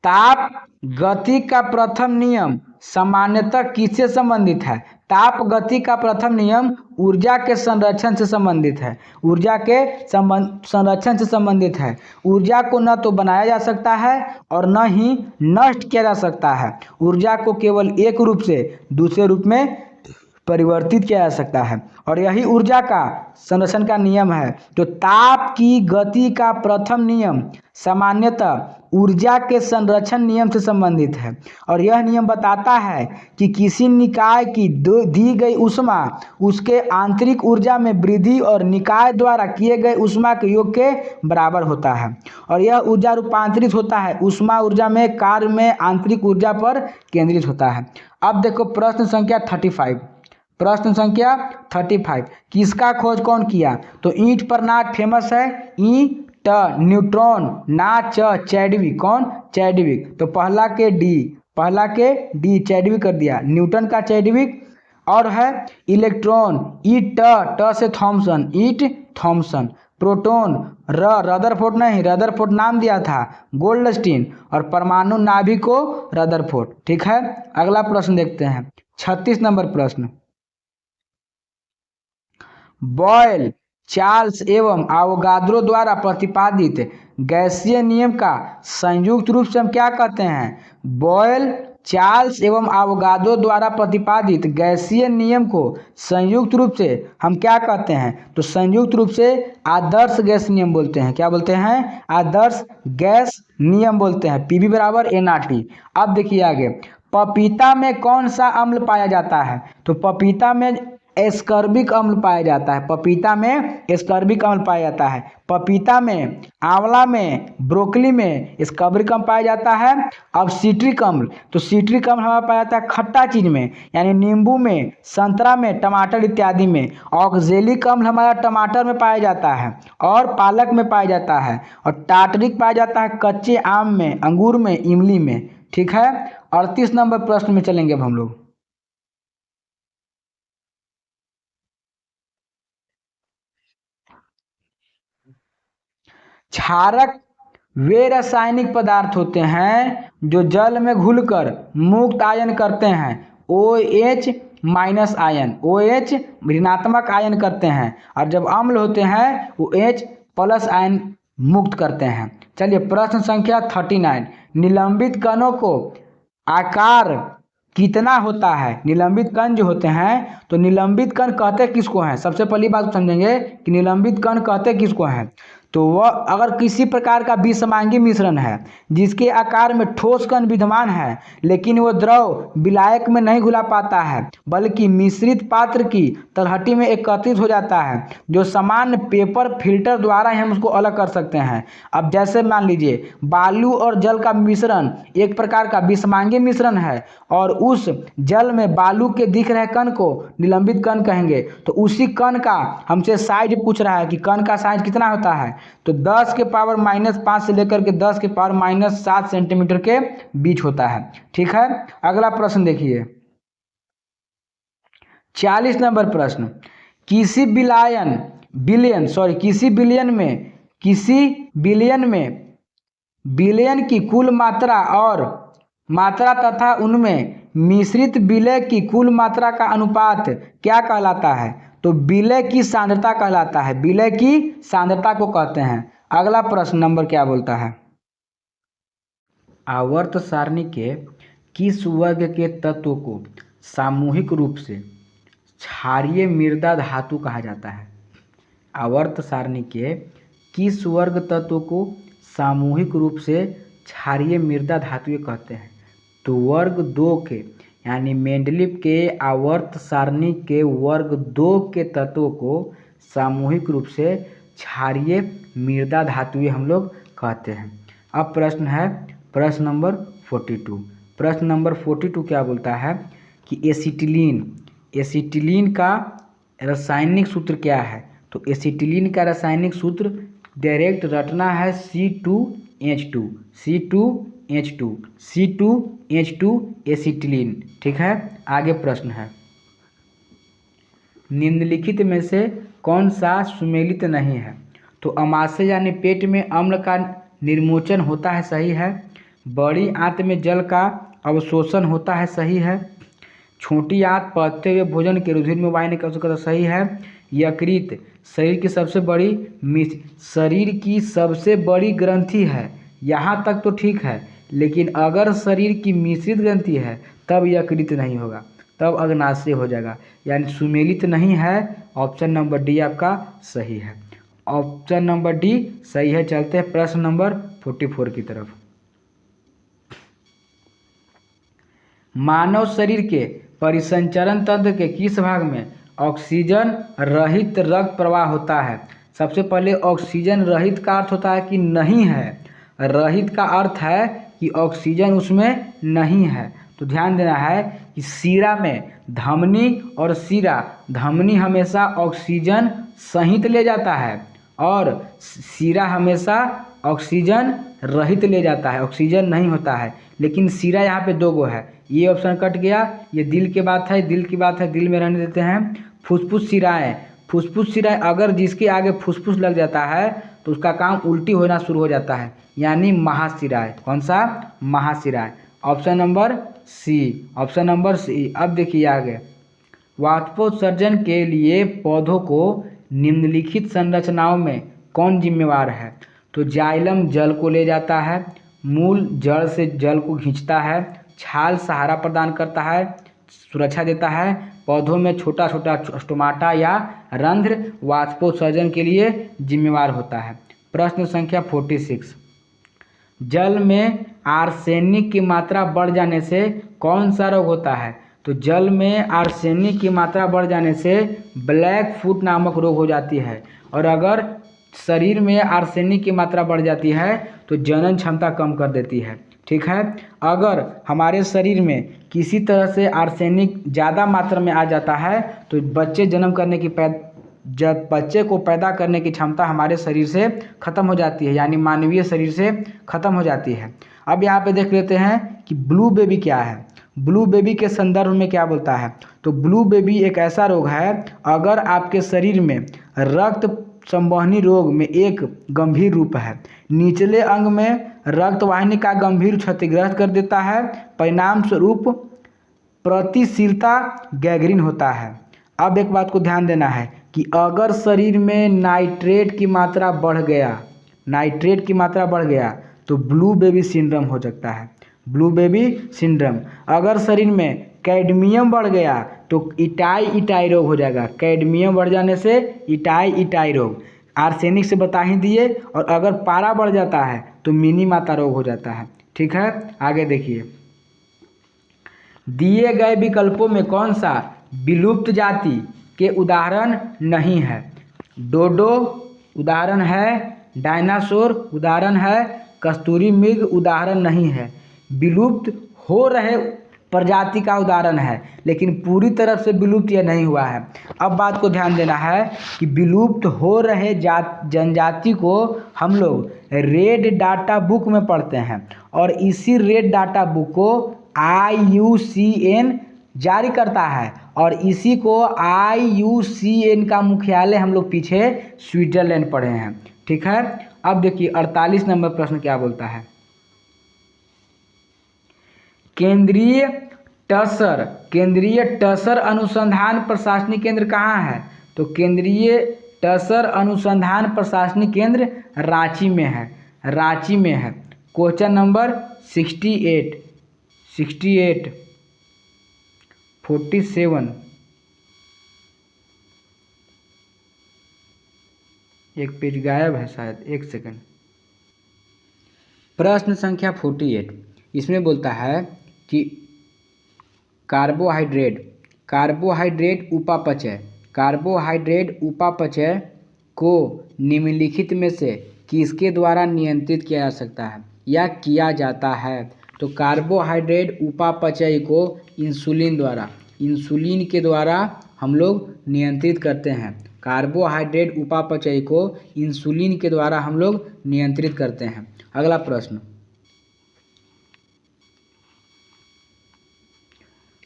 ताप गति का प्रथम नियम सामान्यतः किससे संबंधित है? ताप गति का प्रथम नियम ऊर्जा के संरक्षण से संबंधित है। ऊर्जा के संरक्षण से संबंधित है। ऊर्जा को न तो बनाया जा सकता है और न ही नष्ट किया जा सकता है। ऊर्जा को केवल एक रूप से दूसरे रूप में परिवर्तित किया जा सकता है और यही ऊर्जा का संरक्षण का नियम है। तो ताप की गति का प्रथम नियम सामान्यतः ऊर्जा के संरक्षण नियम से संबंधित है और यह नियम बताता है कि किसी निकाय की दी गई ऊष्मा उसके आंतरिक ऊर्जा में वृद्धि और निकाय द्वारा किए गए ऊष्मा के योग के बराबर होता है और यह ऊर्जा रूपांतरित होता है ऊष्मा ऊर्जा में, कार्य में आंतरिक ऊर्जा पर केंद्रित होता है। अब देखो प्रश्न संख्या 35। प्रश्न संख्या 35, किसका खोज कौन किया? तो ईंट पर नाट फेमस है। ईंट, न्यूट्रॉन, ना, चैडविक। कौन? चैडविक। तो पहला के डी चैडविक कर दिया। न्यूटन का चैडविक। और है इलेक्ट्रॉन, ई ट से थॉमसन, ईट थॉमसन। प्रोटॉन रदरफोर्ड नहीं, रदरफोर्ड नाम दिया था गोल्डस्टीन। और परमाणु नाभिक को रदरफोर्ड। ठीक है, अगला प्रश्न देखते हैं 36 नंबर प्रश्न, बॉयल, चार्ल्स एवं अवोगाद्रो द्वारा प्रतिपादित गैसीय नियम का संयुक्त रूप से हम क्या कहते हैं? बॉयल, चार्ल्स एवं अवोगाद्रो द्वारा प्रतिपादित गैसीय नियम को संयुक्त रूप से हम क्या कहते हैं? तो संयुक्त रूप से आदर्श गैस नियम बोलते हैं। क्या बोलते हैं? आदर्श गैस नियम बोलते हैं। पीवी बराबर NRT। अब देखिए आगे, पपीता में कौन सा अम्ल पाया जाता है? तो पपीता में एस्कर्बिक अम्ल पाया जाता है। पपीता में एस्कर्बिक अम्ल पाया जाता है। पपीता में, आंवला में, ब्रोकली में एस्कर्बिक अम्ल पाया जाता है। अब सिट्रिक अम्ल, तो सिट्रिक अम्ल हमारा पाया जाता है खट्टा चीज में, यानी नींबू में, संतरा में, टमाटर इत्यादि में। ऑक्जेलिक अम्ल हमारा टमाटर में पाया जाता है और पालक में पाया जाता है। और टार्टरिक पाया जाता है कच्चे आम में, अंगूर में, इमली में। ठीक है, 38 नंबर प्रश्न में चलेंगे अब हम लोग। क्षारक वे रासायनिक पदार्थ होते हैं जो जल में घुलकर मुक्त आयन करते हैं। OH माइनस आयन, OH ऋणात्मक आयन करते हैं और जब अम्ल होते हैं वो H प्लस आयन मुक्त करते हैं। चलिए प्रश्न संख्या 39, निलंबित कणों को आकार कितना होता है? निलंबित कण जो होते हैं, तो निलंबित कण कहते किसको हैं? सबसे पहली बात समझेंगे कि निलंबित कण कहते किसको हैं। तो वह अगर किसी प्रकार का विषमांगी मिश्रण है जिसके आकार में ठोस कण विद्यमान है लेकिन वो द्रव विलायक में नहीं घुला पाता है बल्कि मिश्रित पात्र की तलहटी में एकत्रित हो जाता है, जो सामान्य पेपर फिल्टर द्वारा ही हम उसको अलग कर सकते हैं। अब जैसे मान लीजिए बालू और जल का मिश्रण एक प्रकार का विषमांगी मिश्रण है और उस जल में बालू के दिख रहे कण को निलंबित कण कहेंगे। तो उसी कण का हमसे साइज पूछ रहा है कि कण का साइज कितना होता है, तो 10 के पावर -5 से लेकर के 10 के पावर -7 सेंटीमीटर के बीच होता है। ठीक है, अगला प्रश्न देखिए 40 नंबर प्रश्न, किसी बिलियन की कुल मात्रा और मात्रा तथा उनमें मिश्रित विलय की कुल मात्रा का अनुपात क्या कहलाता है? तो विलय की सांद्रता कहलाता है। विलय की सांद्रता को कहते हैं। अगला प्रश्न नंबर क्या बोलता है, आवर्त सारणी के किस वर्ग के तत्व को सामूहिक रूप से क्षारीय मृदा धातु कहा जाता है? आवर्त सारणी के किस वर्ग तत्व को सामूहिक रूप से क्षारीय मृदा धातु कहते हैं? तो वर्ग 2 के, यानी मेंडलीव के आवर्त सारणी के वर्ग 2 के तत्वों को सामूहिक रूप से क्षारीय मृदा धातुएं हम लोग कहते हैं। अब प्रश्न है प्रश्न नंबर 42। प्रश्न नंबर 42 क्या बोलता है कि एसिटिलीन का रासायनिक सूत्र क्या है। तो एसिटिलीन का रासायनिक सूत्र डायरेक्ट रटना है C2H2 C2H2 एसिटिलीन। ठीक है, आगे प्रश्न है निम्नलिखित में से कौन सा सुमेलित नहीं है। तो अमाशय यानी पेट में अम्ल का निर्मोचन होता है, सही है। बड़ी आंत में जल का अवशोषण होता है, सही है। छोटी आंत पचते हुए भोजन के रुधिर में वाहिनी कर सकता, सही है। यकृत शरीर की सबसे बड़ी ग्रंथि है, यहाँ तक तो ठीक है, लेकिन अगर शरीर की मिश्रित ग्रंथि है तब यकृत नहीं होगा, तब अग्नाशय हो जाएगा, यानी सुमेलित नहीं है। ऑप्शन नंबर डी आपका सही है। ऑप्शन नंबर डी सही है। चलते हैं प्रश्न नंबर 44 की तरफ। मानव शरीर के परिसंचरण तंत्र के किस भाग में ऑक्सीजन रहित रक्त प्रवाह होता है। सबसे पहले ऑक्सीजन रहित का अर्थ होता है कि नहीं है, रहित का अर्थ है कि ऑक्सीजन उसमें नहीं है। तो ध्यान देना है कि शिरा में धमनी और शिरा, धमनी हमेशा ऑक्सीजन सहित ले जाता है और शिरा हमेशा ऑक्सीजन रहित ले जाता है, ऑक्सीजन नहीं होता है। लेकिन शिरा यहाँ पे 2 गो है, ये ऑप्शन कट गया। ये दिल की बात है, दिल में रहने देते हैं। फुसफुस शिराएं, अगर जिसके आगे फुसफुस लग जाता है तो उसका काम उल्टी होना शुरू हो जाता है, यानी महाशिराएं। कौन सा? महाशिराएं। Option number C. अब देखिए आगे, वाष्पोत्सर्जन के लिए पौधों को निम्नलिखित संरचनाओं में कौन जिम्मेवार है। तो जाइलम जल को ले जाता है, मूल जड़ से जल को खींचता है, छाल सहारा प्रदान करता है, सुरक्षा देता है। पौधों में छोटा छोटा स्टोमाटा या रंध्र वाष्पोत्सर्जन के लिए जिम्मेवार होता है। प्रश्न संख्या 46। जल में आर्सेनिक की मात्रा बढ़ जाने से कौन सा रोग होता है। तो जल में आर्सेनिक की मात्रा बढ़ जाने से ब्लैक फुट नामक रोग हो जाती है। और अगर शरीर में आर्सेनिक की मात्रा बढ़ जाती है तो जनन क्षमता कम कर देती है। ठीक है, अगर हमारे शरीर में किसी तरह से आर्सेनिक ज़्यादा मात्रा में आ जाता है तो बच्चे को पैदा करने की क्षमता हमारे शरीर से ख़त्म हो जाती है, यानी मानवीय शरीर से ख़त्म हो जाती है। अब यहाँ पे देख लेते हैं कि ब्लू बेबी क्या है। ब्लू बेबी के संदर्भ में क्या बोलता है। तो ब्लू बेबी एक ऐसा रोग है, अगर आपके शरीर में रक्त संवहनी रोग में एक गंभीर रूप है, निचले अंग में रक्त वाहिनी का गंभीर क्षतिग्रस्त कर देता है, परिणाम स्वरूप प्रतिशीलता गैंग्रीन होता है। अब एक बात को ध्यान देना है कि अगर शरीर में नाइट्रेट की मात्रा बढ़ गया तो ब्लू बेबी सिंड्रोम हो सकता है। Blue baby syndrome. अगर शरीर में कैडमियम बढ़ गया तो इटाई रोग हो जाएगा। कैडमियम बढ़ जाने से इटाई रोग, आर्सेनिक से बता ही दिए। और अगर पारा बढ़ जाता है तो मिनी माता रोग हो जाता है। ठीक है, आगे देखिए, दिए गए विकल्पों में कौन सा विलुप्त जाति के उदाहरण नहीं है। डोडो उदाहरण है, डायनासोर उदाहरण है, कस्तूरी मृग उदाहरण नहीं है। विलुप्त हो रहे प्रजाति का उदाहरण है, लेकिन पूरी तरह से विलुप्त यह नहीं हुआ है। अब बात को ध्यान देना है कि विलुप्त हो रहे जनजाति को हम लोग रेड डाटा बुक में पढ़ते हैं, और इसी रेड डाटा बुक को IUCN जारी करता है, और इसी को IUCN का मुख्यालय हम लोग पीछे स्विट्जरलैंड पढ़े हैं। ठीक है, अब देखिए 48 नंबर प्रश्न क्या बोलता है। केंद्रीय टसर अनुसंधान प्रशासनिक केंद्र कहाँ है। तो केंद्रीय टसर अनुसंधान प्रशासनिक केंद्र रांची में है। क्वेश्चन नंबर 47 47 एक पेज गायब है शायद, एक सेकंड। प्रश्न संख्या 48, इसमें बोलता है कि कार्बोहाइड्रेट उपापचय को निम्नलिखित में से किसके द्वारा नियंत्रित किया जा सकता है या किया जाता है? तो कार्बोहाइड्रेट उपापचय को इंसुलिन के द्वारा हम लोग नियंत्रित करते हैं। कार्बोहाइड्रेट उपापचय को इंसुलिन के द्वारा हम लोग नियंत्रित करते हैं। अगला प्रश्न,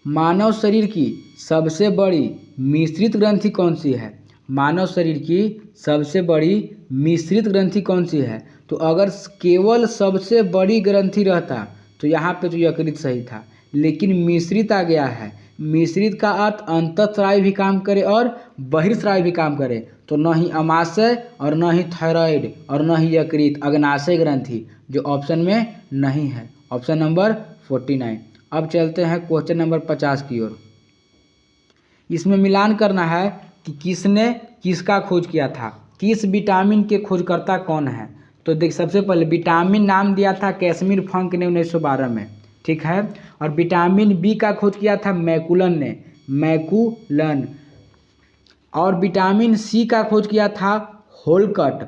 मानव शरीर की सबसे बड़ी मिश्रित ग्रंथि कौन सी है? मानव शरीर की सबसे बड़ी मिश्रित ग्रंथि कौन सी है? तो अगर केवल सबसे बड़ी ग्रंथि रहता तो यहाँ पे तो यकृत सही था, लेकिन मिश्रित आ गया है। मिश्रित का अर्थ अंतःस्रावी भी काम करे और बहिर्स्रावी भी काम करे, तो न ही अमाशय और न ही थायराइड और न ही यकृत, अग्नाशय ग्रंथि, जो ऑप्शन में नहीं है, ऑप्शन नंबर 49। अब चलते हैं क्वेश्चन नंबर 50 की ओर। इसमें मिलान करना है कि किसने किसका खोज किया था, किस विटामिन के खोजकर्ता कौन है। तो देख, सबसे पहले विटामिन नाम दिया था कैसमीर फंक ने 1912 में, ठीक है। और विटामिन बी का खोज किया था मैकुलन ने, मैकुलन। और विटामिन सी का खोज किया था होलकट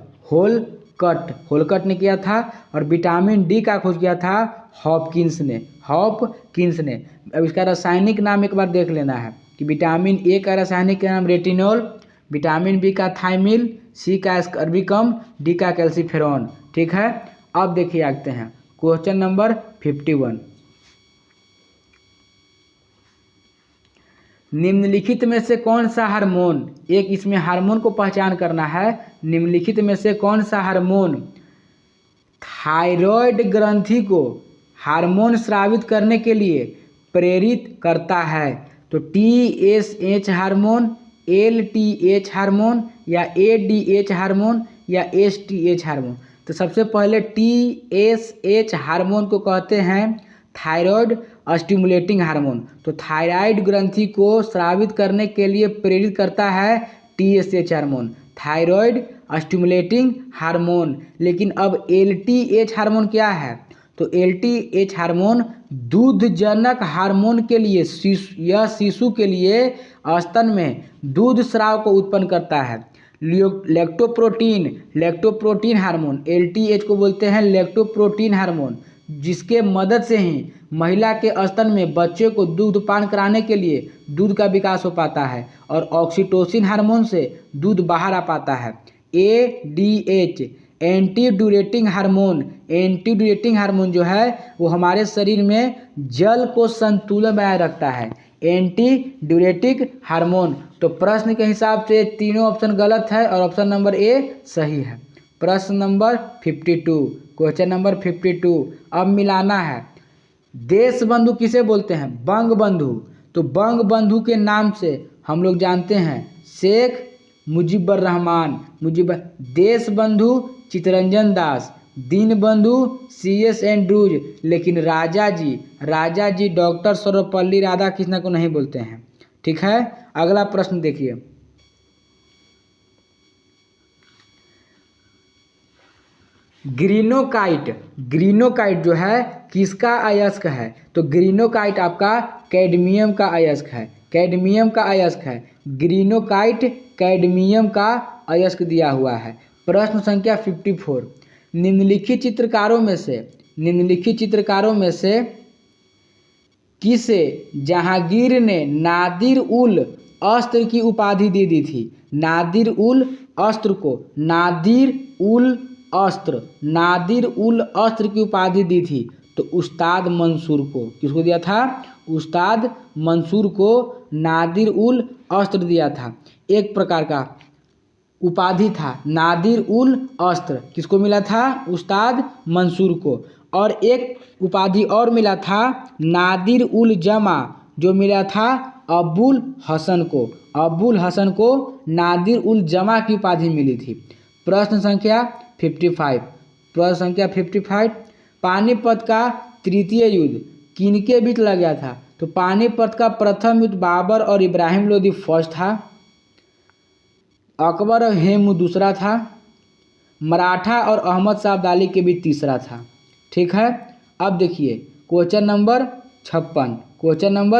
ने किया था। और विटामिन डी का खोज किया था हॉपकिंस ने। अब इसका रासायनिक नाम एक बार देख लेना है कि विटामिन ए का रासायनिक नाम रेटिनॉल, विटामिन बी का थाइमिल, सी का एस्कर्बिकम, डी का कैल्सीफेरॉन, ठीक है। अब देखिए आते हैं क्वेश्चन नंबर 51। निम्नलिखित में से कौन सा हार्मोन, एक इसमें हार्मोन को पहचान करना है, निम्नलिखित में से कौन सा हार्मोन थायराइड ग्रंथि को हार्मोन स्रावित करने के लिए प्रेरित करता है? तो TSH हार्मोन, LTH हार्मोन या ADH हार्मोन या STH हार्मोन। तो सबसे पहले TSH हार्मोन को कहते हैं थायराइड स्टिमुलेटिंग हार्मोन। तो थायराइड ग्रंथि को स्रावित करने के लिए प्रेरित करता है TSH hormone, thyroid stimulating hormone. लेकिन अब LTH हार्मोन क्या है? तो LTH हार्मोन दूधजनक हार्मोन के लिए यह शिशु के लिए स्तन में दूध स्राव को उत्पन्न करता है। लैक्टोप्रोटीन हार्मोन, LTH को बोलते हैं लैक्टोप्रोटीन हार्मोन, जिसके मदद से ही महिला के स्तन में बच्चे को दूध पान कराने के लिए दूध का विकास हो पाता है। और ऑक्सीटोसिन हार्मोन से दूध बाहर आ पाता है। ADH एंटी ड्यूरेटिंग हार्मोन जो है वो हमारे शरीर में जल को संतुलन बनाए रखता है, एंटी ड्यूरेटिक हार्मोन। तो प्रश्न के हिसाब से तीनों ऑप्शन गलत है और ऑप्शन नंबर ए सही है। प्रश्न नंबर 52, क्वेश्चन नंबर 52। अब मिलाना है, देश बंधु किसे बोलते हैं? बंग बंधु। तो बंग बंधु के नाम से हम लोग जानते हैं शेख मुजीबर रहमान, देश बंधु चित्तरंजन दास, दीन बंधु CS एंड्रूज। लेकिन राजा जी डॉक्टर सर्वपल्ली राधाकृष्णन को नहीं बोलते हैं, ठीक है। अगला प्रश्न देखिए, ग्रीनोकाइट जो है किसका अयस्क है? तो ग्रीनोकाइट आपका कैडमियम का अयस्क है। ग्रीनोकाइट कैडमियम का अयस्क दिया हुआ है। प्रश्न संख्या 54, निम्नलिखित चित्रकारों में से किसे जहांगीर ने नादिर उल अस्त्र की उपाधि दे दी थी? नादिर उल अस्त्र की उपाधि दी थी तो उस्ताद मंसूर को। किसको दिया था? उस्ताद मंसूर को नादिर उल अस्त्र दिया था। एक प्रकार का उपाधि था नादिर उल अस्त्र, किसको मिला था? उस्ताद मंसूर को। और एक उपाधि और मिला था नादिर उल जमा, जो मिला था अबुल हसन को नादिर उल जमा की उपाधि मिली थी। प्रश्न संख्या 55, पानीपत का तृतीय युद्ध किनके बीच लड़ गया था? तो पानीपत का प्रथम युद्ध बाबर और इब्राहिम लोदी फर्स्ट था, अकबर और हेमू दूसरा था, मराठा और अहमद शाह अब्दाली के बीच तीसरा था, ठीक है। अब देखिए क्वेश्चन नंबर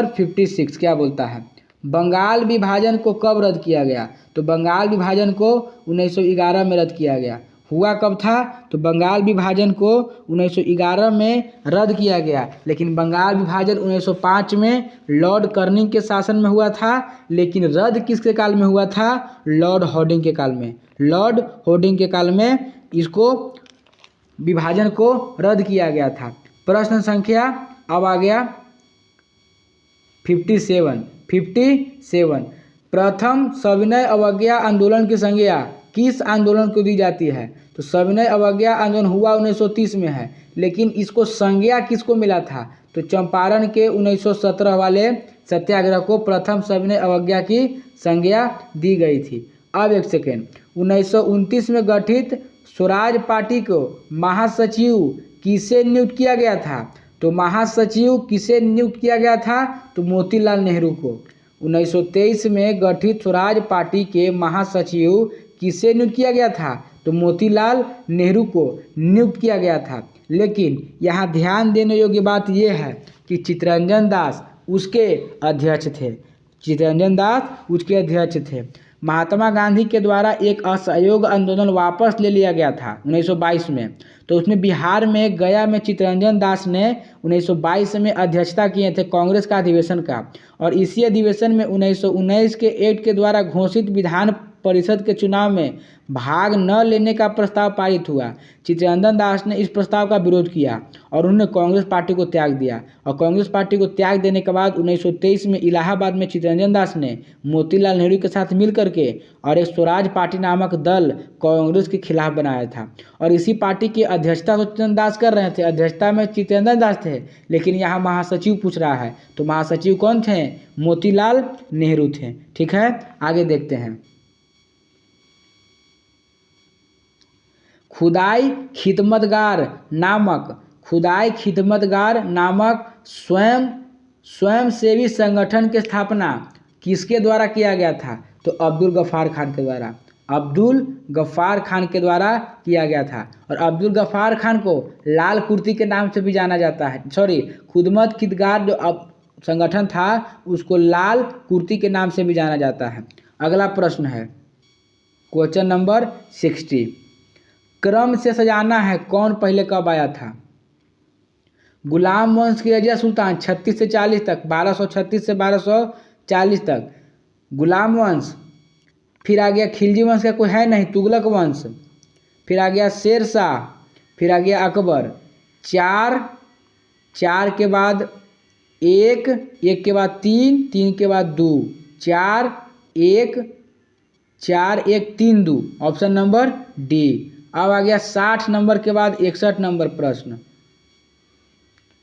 56 क्या बोलता है? बंगाल विभाजन को कब रद्द किया गया? तो बंगाल विभाजन को 1911 में रद्द किया गया। हुआ कब था? तो बंगाल विभाजन को 1911 में रद्द किया गया, लेकिन बंगाल विभाजन 1905 में लॉर्ड कर्निंग के शासन में हुआ था। लेकिन रद्द किसके काल में हुआ था? लॉर्ड हॉर्डिंग के काल में। लॉर्ड हॉर्डिंग के काल में इसको विभाजन को रद्द किया गया था। प्रश्न संख्या अब आ गया 57। प्रथम सविनय अवज्ञा आंदोलन की संज्ञा किस आंदोलन को दी जाती है? तो सविनय अवज्ञा आंदोलन हुआ 1930 में है, लेकिन इसको संज्ञा किसको मिला था? तो चंपारण के 1917 वाले सत्याग्रह को प्रथम सविनय अवज्ञा की संज्ञा दी गई थी। अब एक सेकेंड, 1929 में गठित स्वराज पार्टी को महासचिव किसे नियुक्त किया गया था? तो महासचिव किसे नियुक्त किया गया था? तो मोतीलाल नेहरू को। 1923 में गठित स्वराज पार्टी के महासचिव किसे नियुक्त किया गया था? तो मोतीलाल नेहरू को नियुक्त किया गया था। लेकिन यहाँ ध्यान देने योग्य बात यह है कि चित्तरंजन दास उसके अध्यक्ष थे। चित्तरंजन दास उसके अध्यक्ष थे। महात्मा गांधी के द्वारा एक असहयोग आंदोलन वापस ले लिया गया था 1922 में। तो उसमें बिहार में गया में चित्तरंजन दास ने 1922 में अध्यक्षता किए थे कांग्रेस का अधिवेशन का, और इसी अधिवेशन में 1919 के एक्ट के द्वारा घोषित विधान परिषद के चुनाव में भाग न लेने का प्रस्ताव पारित हुआ। चित्तरंजन दास ने इस प्रस्ताव का विरोध किया और उन्होंने कांग्रेस पार्टी को त्याग दिया, और कांग्रेस पार्टी को त्याग देने के बाद 1923 में इलाहाबाद में चित्तरंजन दास ने मोतीलाल नेहरू के साथ मिल करके और एक स्वराज पार्टी नामक दल कांग्रेस के खिलाफ बनाया था। और इसी पार्टी की अध्यक्षता तो चित्तरंजन दास कर रहे थे, अध्यक्षता में चित्तरंजन दास थे, लेकिन यहाँ महासचिव पूछ रहा है, तो महासचिव कौन थे? मोतीलाल नेहरू थे। ठीक है, आगे देखते हैं। खुदाई खिदमतगार नामक स्वयंसेवी संगठन की स्थापना किसके द्वारा किया गया था? तो अब्दुल गफ्फार खान के द्वारा। अब्दुल गफ्फार खान के द्वारा किया गया था। और अब्दुल गफ्फार खान को लाल कुर्ती के नाम से भी जाना जाता है। खुदमत खिदगार जो अब संगठन था उसको लाल कुर्ती के नाम से भी जाना जाता है। अगला प्रश्न है क्वेश्चन नंबर 60। क्रम से सजाना है, कौन पहले कब आया था? गुलाम वंश की रजिया सुल्तान 36 से 40 तक, 1236 से 1240 तक गुलाम वंश। फिर आ गया खिलजी वंश का कोई है नहीं, तुगलक वंश। फिर आ गया शेर शाह, फिर आ गया अकबर। चार के बाद एक के बाद तीन के बाद 2, 4 1 3 2, ऑप्शन नंबर डी। अब आ गया 60 नंबर के बाद 61 नंबर प्रश्न।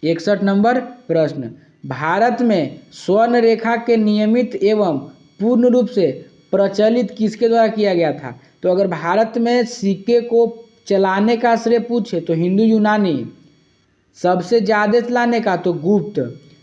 61 नंबर प्रश्न, भारत में स्वर्ण रेखा के नियमित एवं पूर्ण रूप से प्रचलित किसके द्वारा किया गया था? तो अगर भारत में सिक्के को चलाने का श्रेय पूछे तो हिंदू यूनानी, सबसे ज़्यादा चलाने का तो गुप्त,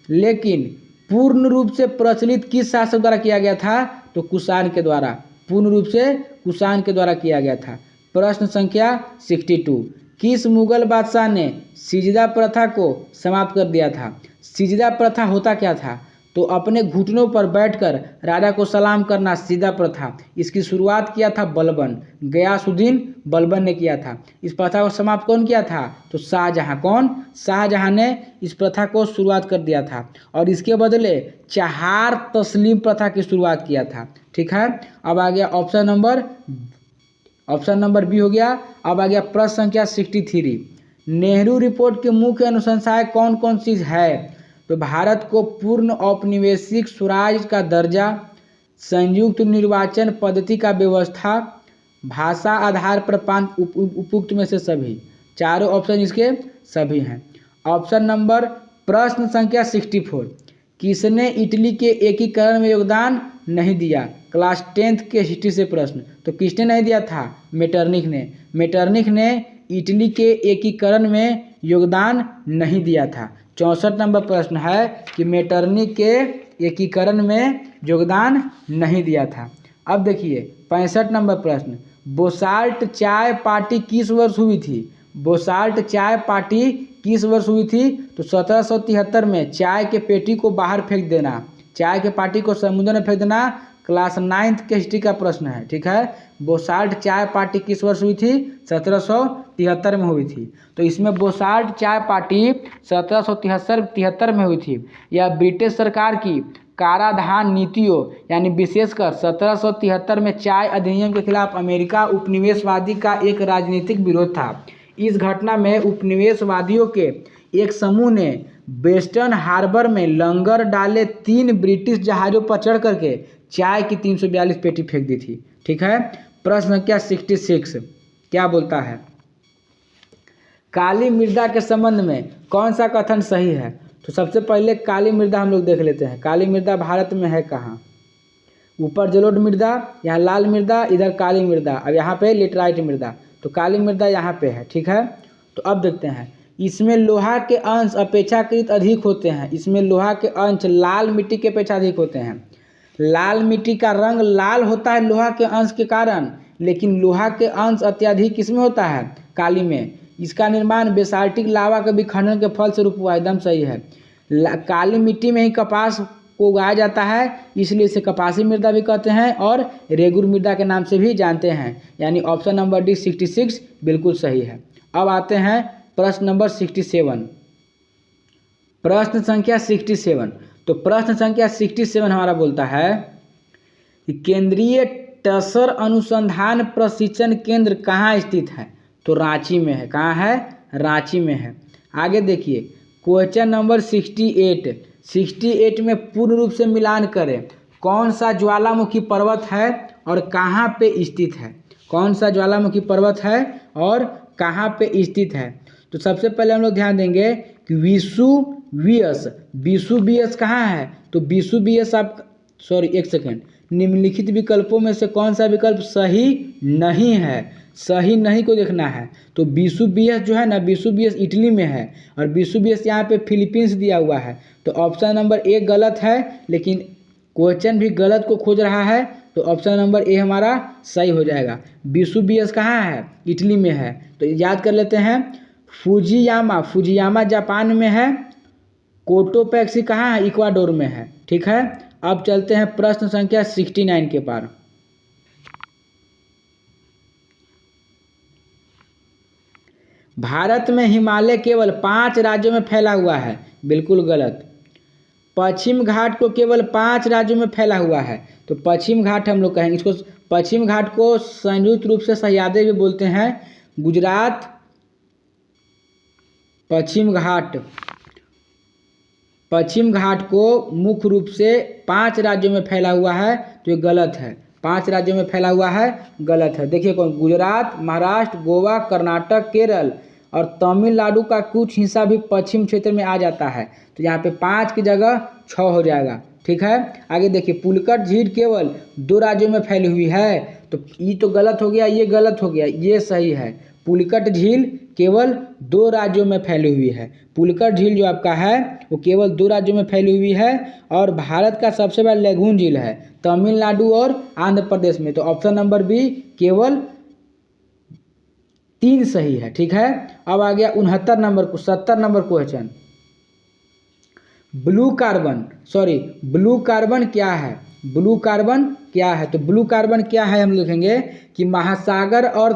लेकिन पूर्ण रूप से प्रचलित किस शासक द्वारा किया गया था? तो कुषाण के द्वारा। पूर्ण रूप से कुषाण के द्वारा किया गया था। प्रश्न संख्या 62। किस मुगल बादशाह ने सिजदा प्रथा को समाप्त कर दिया था? सिजदा प्रथा होता क्या था? तो अपने घुटनों पर बैठकर राजा को सलाम करना सिजदा प्रथा। इसकी शुरुआत किया था बलबन, गयासुद्दीन बलबन ने किया था। इस प्रथा को समाप्त कौन किया था? तो शाहजहां। कौन? शाहजहां ने इस प्रथा को शुरुआत कर दिया था, और इसके बदले चहार तस्लीम प्रथा की शुरुआत किया था। ठीक है, अब आ गया ऑप्शन नंबर बी हो गया। अब आ गया प्रश्न संख्या 63। नेहरू रिपोर्ट के मुख्य अनुशंसाएं कौन कौन सी है? तो भारत को पूर्ण औपनिवेशिक स्वराज का दर्जा, संयुक्त निर्वाचन पद्धति का व्यवस्था, भाषा आधार पर प्रांत, उपयुक्त में से सभी। चारों ऑप्शन इसके सभी हैं। ऑप्शन नंबर प्रश्न संख्या 64। किसने इटली के एकीकरण में योगदान नहीं दिया? क्लास 10th के हिस्ट्री से प्रश्न। तो किसने नहीं दिया था? मेटरनिख ने। मेटरनिख ने इटली के एकीकरण में योगदान नहीं दिया था। 64 नंबर प्रश्न है कि मेटरनिख के एकीकरण में योगदान नहीं दिया था। अब देखिए 65 नंबर प्रश्न, बोसाल्ट चाय पार्टी किस वर्ष हुई थी? बोसाल्ट चाय पार्टी किस वर्ष हुई थी? तो 1773 में चाय के पेटी को बाहर फेंक देना, चाय के पार्टी को समुद्र में फेंक देना क्लास 9th के हिस्ट्री का प्रश्न है, ठीक है। बोसाल्ट चाय पार्टी किस वर्ष हुई थी? 1773 में हुई थी। तो इसमें बोसाल्ट चाय पार्टी 1773 में हुई थी। यह ब्रिटिश सरकार की कराधान नीतियों यानी विशेषकर 1773 में चाय अधिनियम के खिलाफ अमेरिका उपनिवेशवादी का एक राजनीतिक विरोध था। इस घटना में उपनिवेशवादियों के एक समूह ने वेस्टर्न हार्बर में लंगर डाले 3 ब्रिटिश जहाज़ों पर चढ़ करके चाय की 342 पेटी फेंक दी थी, ठीक है। प्रश्न संख्या 66 क्या बोलता है? काली मृदा के संबंध में कौन सा कथन सही है? तो सबसे पहले काली मृदा हम लोग देख लेते हैं। काली मृदा भारत में है कहाँ? ऊपर जलोढ़ मृदा, यहाँ लाल मृदा, इधर काली मृदा, अब यहाँ पे लेटराइट मृदा। तो काली मृदा यहाँ पे है, ठीक है। तो अब देखते हैं, इसमें लोहा के अंश अपेक्षाकृत अधिक होते हैं। इसमें लोहा के अंश लाल मिट्टी के अपेक्षा अधिक होते हैं। लाल मिट्टी का रंग लाल होता है लोहा के अंश के कारण, लेकिन लोहा के अंश अत्यधिक किसमें होता है? काली में। इसका निर्माण बेसाल्टिक लावा के विखंडन के फल स्वरूप हुआ, एकदम सही है। काली मिट्टी में ही कपास को उगाया जाता है, इसलिए इसे कपासी मृदा भी कहते हैं और रेगुर मृदा के नाम से भी जानते हैं। यानी ऑप्शन नंबर डी 66 बिल्कुल सही है। अब आते हैं प्रश्न नंबर 67। प्रश्न संख्या 67। तो प्रश्न संख्या 67 हमारा बोलता है कि केंद्रीय टसर अनुसंधान प्रशिक्षण केंद्र कहाँ स्थित है? तो रांची में है। कहाँ है? रांची में है। आगे देखिए क्वेश्चन नंबर 68 में पूर्ण रूप से मिलान करें। कौन सा ज्वालामुखी पर्वत है और कहाँ पे स्थित है? कौन सा ज्वालामुखी पर्वत है और कहाँ पे स्थित है? तो सबसे पहले हम लोग ध्यान देंगे कि विसुवियस कहाँ है? तो विसुवियस एक सेकेंड, निम्नलिखित विकल्पों में से कौन सा विकल्प सही नहीं है? सही नहीं को देखना है। तो विसुवियस जो है ना, विसुवियस इटली में है और विसुवियस यहाँ पे फिलीपींस दिया हुआ है। तो ऑप्शन नंबर ए गलत है, लेकिन क्वेश्चन भी गलत को खोज रहा है, तो ऑप्शन नंबर ए हमारा सही हो जाएगा। विसुवियस कहाँ है? इटली में है। तो याद कर लेते हैं। फुजियामा जापान में है। कोटोपैक्सी कहाँ है? इक्वाडोर में है, ठीक है। अब चलते हैं प्रश्न संख्या 69 के पार। भारत में हिमालय केवल 5 राज्यों में फैला हुआ है, बिल्कुल गलत। पश्चिम घाट को केवल 5 राज्यों में फैला हुआ है। तो पश्चिम घाट हम लोग कहेंगे इसको। पश्चिम घाट को संयुक्त रूप से सह्याद्री भी बोलते हैं। गुजरात पश्चिम घाट को मुख्य रूप से 5 राज्यों में फैला हुआ है, तो ये गलत है। 5 राज्यों में फैला हुआ है, गलत है। देखिए कौन? गुजरात, महाराष्ट्र, गोवा, कर्नाटक, केरल और तमिलनाडु का कुछ हिस्सा भी पश्चिम क्षेत्र में आ जाता है। तो यहाँ पे 5 की जगह 6 हो जाएगा, ठीक है। आगे देखिए पुलकट झील केवल 2 राज्यों में फैली हुई है। तो ये तो गलत हो गया, ये गलत हो गया, ये सही है। पुलकट झील केवल 2 राज्यों में फैली हुई है। पुलकट झील जो आपका है वो केवल 2 राज्यों में फैली हुई है और भारत का सबसे बड़ा लेगून झील है तमिलनाडु और आंध्र प्रदेश में। तो ऑप्शन नंबर बी केवल 3 सही है, ठीक है। अब आ गया 69 नंबर को 70 नंबर क्वेश्चन। ब्लू कार्बन क्या है? ब्लू कार्बन क्या है? तो ब्लू कार्बन क्या है हम लिखेंगे कि महासागर और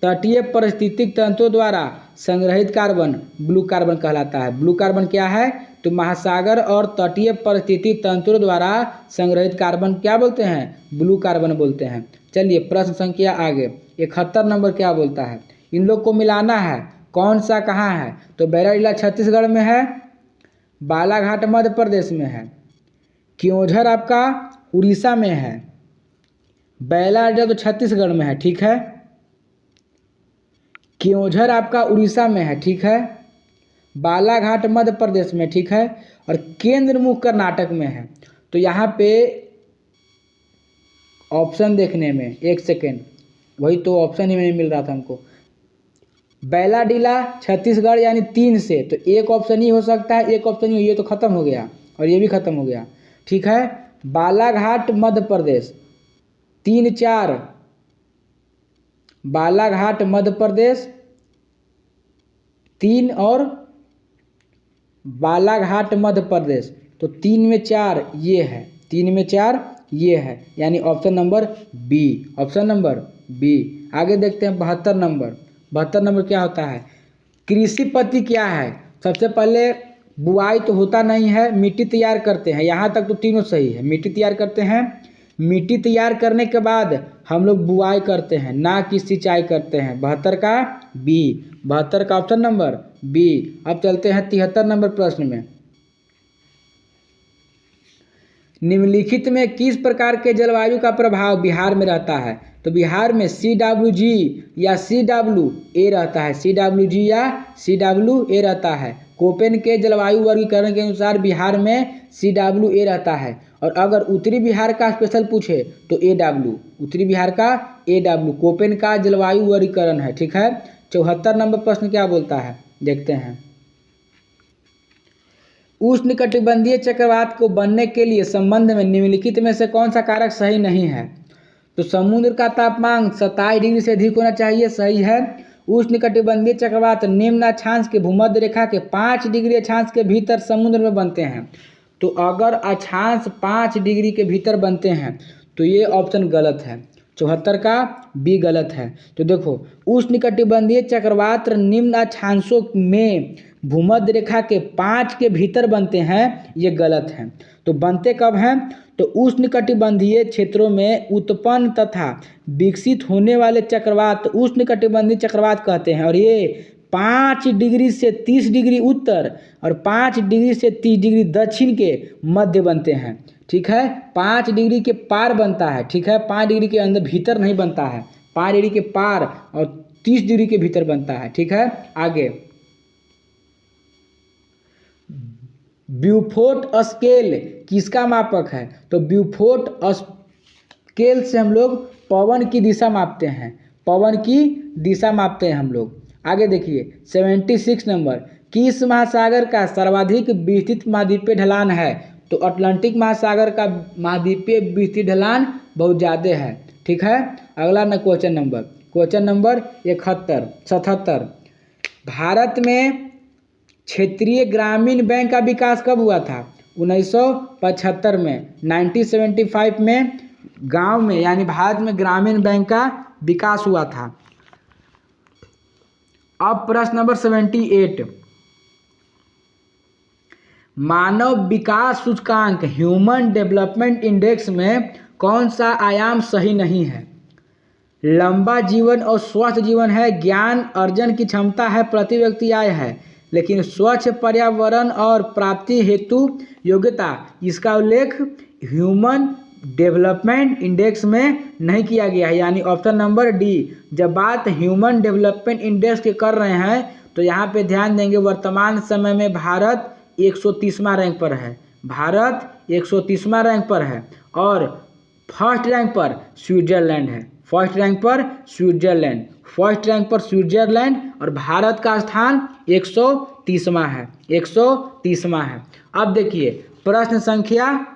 तटीय पारिस्थितिक तंत्रों द्वारा संग्रहित कार्बन ब्लू कार्बन कहलाता है। ब्लू कार्बन क्या है? तो महासागर और तटीय पारिस्थितिक तंत्रों द्वारा संग्रहित कार्बन क्या बोलते हैं? ब्लू कार्बन बोलते हैं। चलिए प्रश्न संख्या आगे 71 नंबर क्या बोलता है? इन लोग को मिलाना है। कौन सा कहाँ है? तो बैराडीला छत्तीसगढ़ में है, बालाघाट मध्य प्रदेश में है, क्योंझर आपका उड़ीसा में है, बैलाडीला तो छत्तीसगढ़ में है, ठीक है। क्योंझर आपका उड़ीसा में है, ठीक है। बालाघाट मध्य प्रदेश में, ठीक है। और केंद्रमुख कर्नाटक में है। तो यहाँ पे ऑप्शन देखने में एक सेकेंड, वही तो ऑप्शन ही नहीं मिल रहा था हमको। बैलाडीला छत्तीसगढ़ यानी 3 से, तो एक ऑप्शन ही हो सकता है, एक ऑप्शन ही, ये तो खत्म हो गया और ये भी खत्म हो गया, ठीक है। बालाघाट मध्य प्रदेश 3 4, बालाघाट मध्य प्रदेश 3 और बालाघाट मध्य प्रदेश, तो 3 में 4 ये है, 3 में 4 ये है, यानी option number B, option number B. आगे देखते हैं 72 नंबर। 72 नंबर क्या होता है? कृषि पद्धति क्या है? सबसे पहले बुआई तो होता नहीं है, मिट्टी तैयार करते हैं। यहाँ तक तो तीनों सही है। मिट्टी तैयार करते हैं, मिट्टी तैयार करने के बाद हम लोग बुआई करते हैं, ना कि सिंचाई करते हैं। 72 का बी, 72 का ऑप्शन नंबर बी। अब चलते हैं 73 नंबर प्रश्न में। निम्नलिखित में किस प्रकार के जलवायु का प्रभाव बिहार में रहता है? तो बिहार में CWG या CWA रहता है, CWG या CWA रहता है। कोपेन के जलवायु वर्गीकरण के अनुसार बिहार में CWA रहता है। और अगर उत्तरी बिहार का स्पेशल पूछे तो AW, उत्तरी बिहार का AW कोपेन का जलवायु वर्गीकरण है। ठीक है। 74 नंबर प्रश्न क्या बोलता है, देखते हैं। उष्णकटिबंधीय चक्रवात को बनने के लिए संबंध में निम्नलिखित में से कौन सा कारक सही नहीं है? तो समुद्र का तापमान 27 डिग्री से अधिक होना चाहिए, सही है। उष्णकटिबंधीय चक्रवात निम्न अक्षांश के भूमध्य रेखा के 5 डिग्री अक्षांश के भीतर समुद्र में बनते हैं। तो अगर अक्षांश 5 डिग्री के भीतर बनते हैं तो ये ऑप्शन गलत है, 74 का बी गलत है। तो देखो, उष्णकटिबंधीय चक्रवात निम्न अक्षांशों में भूमध्य रेखा के 5 के भीतर बनते हैं, ये गलत है। तो बनते कब हैं? तो उष्णकटिबंधीय क्षेत्रों में उत्पन्न तथा विकसित होने वाले चक्रवात उष्णकटिबंधीय चक्रवात कहते हैं। और ये 5 डिग्री से 30 डिग्री उत्तर और 5 डिग्री से 30 डिग्री दक्षिण के मध्य बनते हैं। ठीक है, 5 डिग्री के पार बनता है। ठीक है, 5 डिग्री के अंदर भीतर नहीं बनता है, 5 डिग्री के पार और 30 डिग्री के भीतर बनता है। ठीक है, आगे ब्यूफोर्ट स्केल किसका मापक है? तो ब्यूफोर्ट स्केल से हम लोग पवन की दिशा मापते हैं, पवन की दिशा मापते हैं हम लोग। आगे देखिए 76 नंबर, किस महासागर का सर्वाधिक विस्तृत महाद्वीपीय ढलान है? तो अटलांटिक महासागर का महाद्वीपीय विस्तृत ढलान बहुत ज़्यादा है। ठीक है, अगला न क्वेश्चन नंबर 77। भारत में क्षेत्रीय ग्रामीण बैंक का विकास कब हुआ था? 1975 में, 1975 में गांव में यानी भारत में ग्रामीण बैंक का विकास हुआ था। अब प्रश्न नंबर 78, मानव विकास सूचकांक ह्यूमन डेवलपमेंट इंडेक्स में कौन सा आयाम सही नहीं है? लंबा जीवन और स्वस्थ जीवन है, ज्ञान अर्जन की क्षमता है, प्रति व्यक्ति आय है। लेकिन स्वच्छ पर्यावरण और प्राप्ति हेतु योग्यता, इसका उल्लेख ह्यूमन डेवलपमेंट इंडेक्स में नहीं किया गया है, यानी ऑप्शन नंबर डी। जब बात ह्यूमन डेवलपमेंट इंडेक्स की कर रहे हैं तो यहाँ पे ध्यान देंगे, वर्तमान समय में भारत 130वां रैंक पर है, भारत 130वां रैंक पर है और फर्स्ट रैंक पर स्विट्जरलैंड है, फर्स्ट रैंक पर स्विट्जरलैंड, फर्स्ट रैंक पर स्विट्जरलैंड और भारत का स्थान 130वां है, 130वां है। अब देखिए प्रश्न संख्या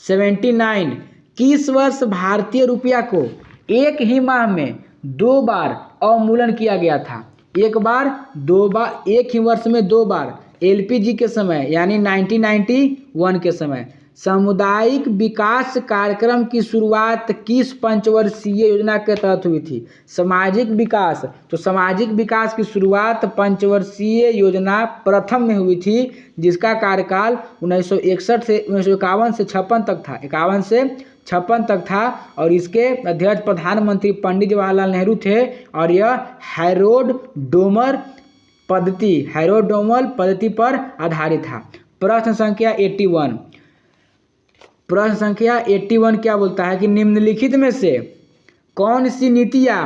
79, किस वर्ष भारतीय रुपया को एक ही माह में 2 बार अवमूल्यन किया गया था? एक बार, 2 बार, एक ही वर्ष में 2 बार। LPG के समय यानी 1991 के समय। सामुदायिक विकास कार्यक्रम की शुरुआत किस पंचवर्षीय योजना के तहत हुई थी? सामाजिक विकास, तो सामाजिक विकास की शुरुआत पंचवर्षीय योजना प्रथम में हुई थी, जिसका कार्यकाल 1961 से 1951 से 56 तक था, 51 से 56 तक था। और इसके अध्यक्ष प्रधानमंत्री पंडित जवाहरलाल नेहरू थे और यह हैरोल्ड डोमर पद्धति पर आधारित था। प्रश्न संख्या 81, प्रश्न संख्या 81 क्या बोलता है कि निम्नलिखित में से कौन सी नीतियाँ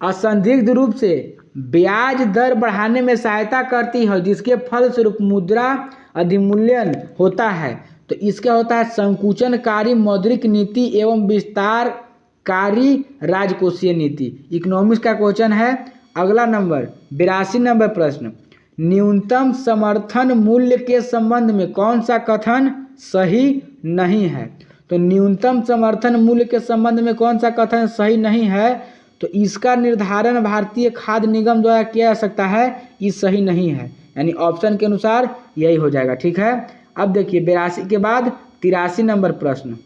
असंदिग्ध रूप से ब्याज दर बढ़ाने में सहायता करती है जिसके फलस्वरूप मुद्रा अधिमूल्यन होता है? तो इसका होता है संकुचनकारी मौद्रिक नीति एवं विस्तारकारी राजकोषीय नीति। इकोनॉमिक्स का क्वेश्चन है। अगला नंबर 82 नंबर प्रश्न, न्यूनतम समर्थन मूल्य के संबंध में कौन सा कथन सही नहीं है? तो न्यूनतम समर्थन मूल्य के संबंध में कौन सा कथन सही नहीं है? तो इसका निर्धारण भारतीय खाद्य निगम द्वारा किया जा सकता है, ये सही नहीं है, यानी ऑप्शन के अनुसार यही हो जाएगा। ठीक है, अब देखिए 82 के बाद 83 नंबर प्रश्न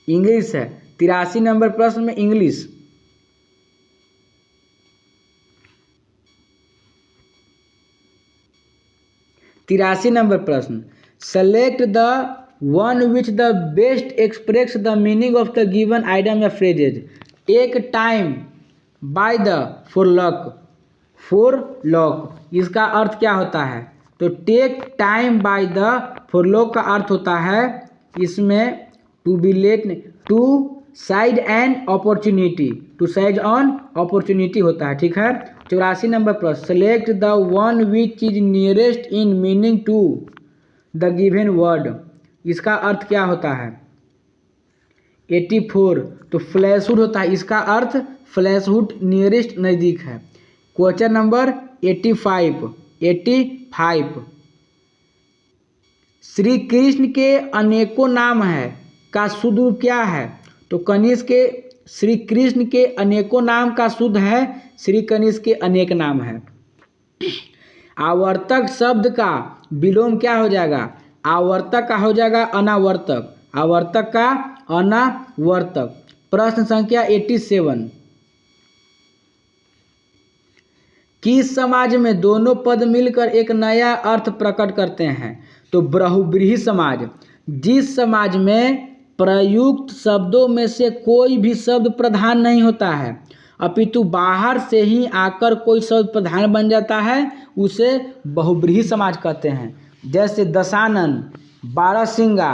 इंग्लिश है। 83 नंबर प्रश्न में इंग्लिश। तिरासी नंबर प्रश्न, select the one which the best express the meaning of the given item या phrases. Take time by the forelock इसका अर्थ क्या होता है? तो take time by the forelock का अर्थ होता है इसमें to be late, to seize an opportunity, to seize on opportunity होता है। ठीक है। 84 नंबर प्रश्न, select the one which is nearest in meaning to the given word इसका अर्थ क्या होता है? 84 तो फ्लैशहुड होता है, इसका अर्थ फ्लैशहुड नियरेस्ट नज़दीक है। क्वेश्चन नंबर 85 श्री कृष्ण के अनेकों नाम है का शुद्ध रूप क्या है? तो कनिष्क के श्री कृष्ण के अनेकों नाम का शुद्ध है श्री कनिष्क के अनेक नाम है। आवर्तक शब्द का विलोम क्या हो जाएगा? आवर्तक का हो जाएगा अनावर्तक, आवर्तक का अनावर्तक। प्रश्न संख्या 87, किस समाज में दोनों पद मिलकर एक नया अर्थ प्रकट करते हैं? तो बहुब्रीहि समाज। जिस समाज में प्रयुक्त शब्दों में से कोई भी शब्द प्रधान नहीं होता है अपितु बाहर से ही आकर कोई शब्द प्रधान बन जाता है उसे बहुब्रीहि समाज कहते हैं। जैसे दशानन, बारहसिंगा,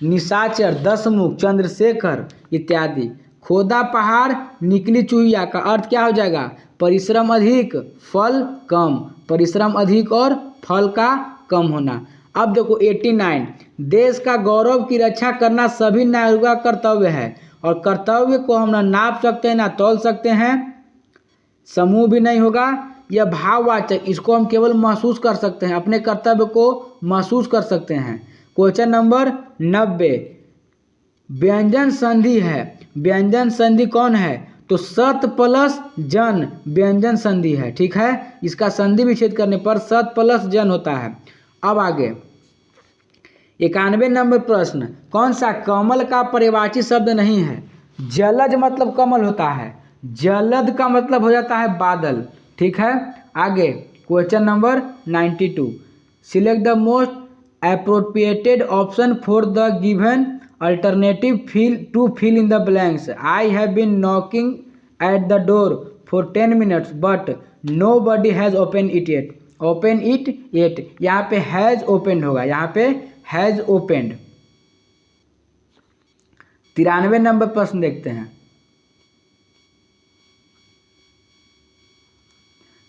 निशाचर, दशमुख, चंद्रशेखर इत्यादि। खोदा पहाड़ निकली चूहिया का अर्थ क्या हो जाएगा? परिश्रम अधिक फल कम, परिश्रम अधिक और फल का कम होना। अब देखो 89, देश का गौरव की रक्षा करना सभी नागरिकों का कर्तव्य है और कर्तव्य को हम ना नाप सकते हैं ना तौल सकते हैं, समूह भी नहीं होगा। यह भाववाचक, इसको हम केवल महसूस कर सकते हैं, अपने कर्तव्य को महसूस कर सकते हैं। क्वेश्चन नंबर 90, व्यंजन संधि है। व्यंजन संधि कौन है? तो सत प्लस जन व्यंजन संधि है। ठीक है। इसका संधि विच्छेद करने पर सत प्लस जन होता है। अब आगे 91 नंबर प्रश्न, कौन सा कमल का पर्यायवाची शब्द नहीं है? जलज मतलब कमल होता है, जलद का मतलब हो जाता है बादल। ठीक है। आगे question number 92, select the most appropriated option for the given alternative to fill in the blanks. I have been knocking at the door for 10 minutes but nobody has open it yet. Open it yet, यहाँ पे has open होगा, यहाँ पे has opened. 93 number प्रश्न देखते हैं।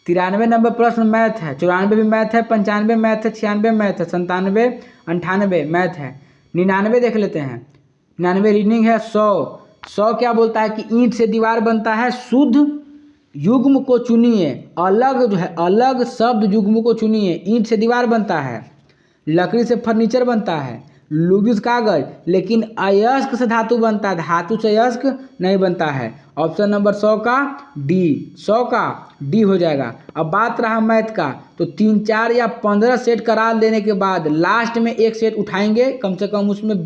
93 number प्रश्न math है। 94 भी मैथ है, 95 मैथ है, 96 मैथ है, 97 98 मैथ है। 99 देख लेते हैं। 99 रीडिंग है 100 क्या बोलता है कि ईंट से दीवार बनता है, शुद्ध युग्म को चुनिए। अलग जो है अलग शब्द युग्म को चुनिए। ईंट से दीवार बनता है, लकड़ी से फर्नीचर बनता है, लुगिस कागज, लेकिन अयस्क से धातु बनता है, धातु से अयस्क नहीं बनता है। ऑप्शन नंबर 100 का डी हो जाएगा। अब बात रहा मैथ का, तो 3 4 या 15 सेट करा देने के बाद लास्ट में एक सेट उठाएंगे, कम से कम उसमें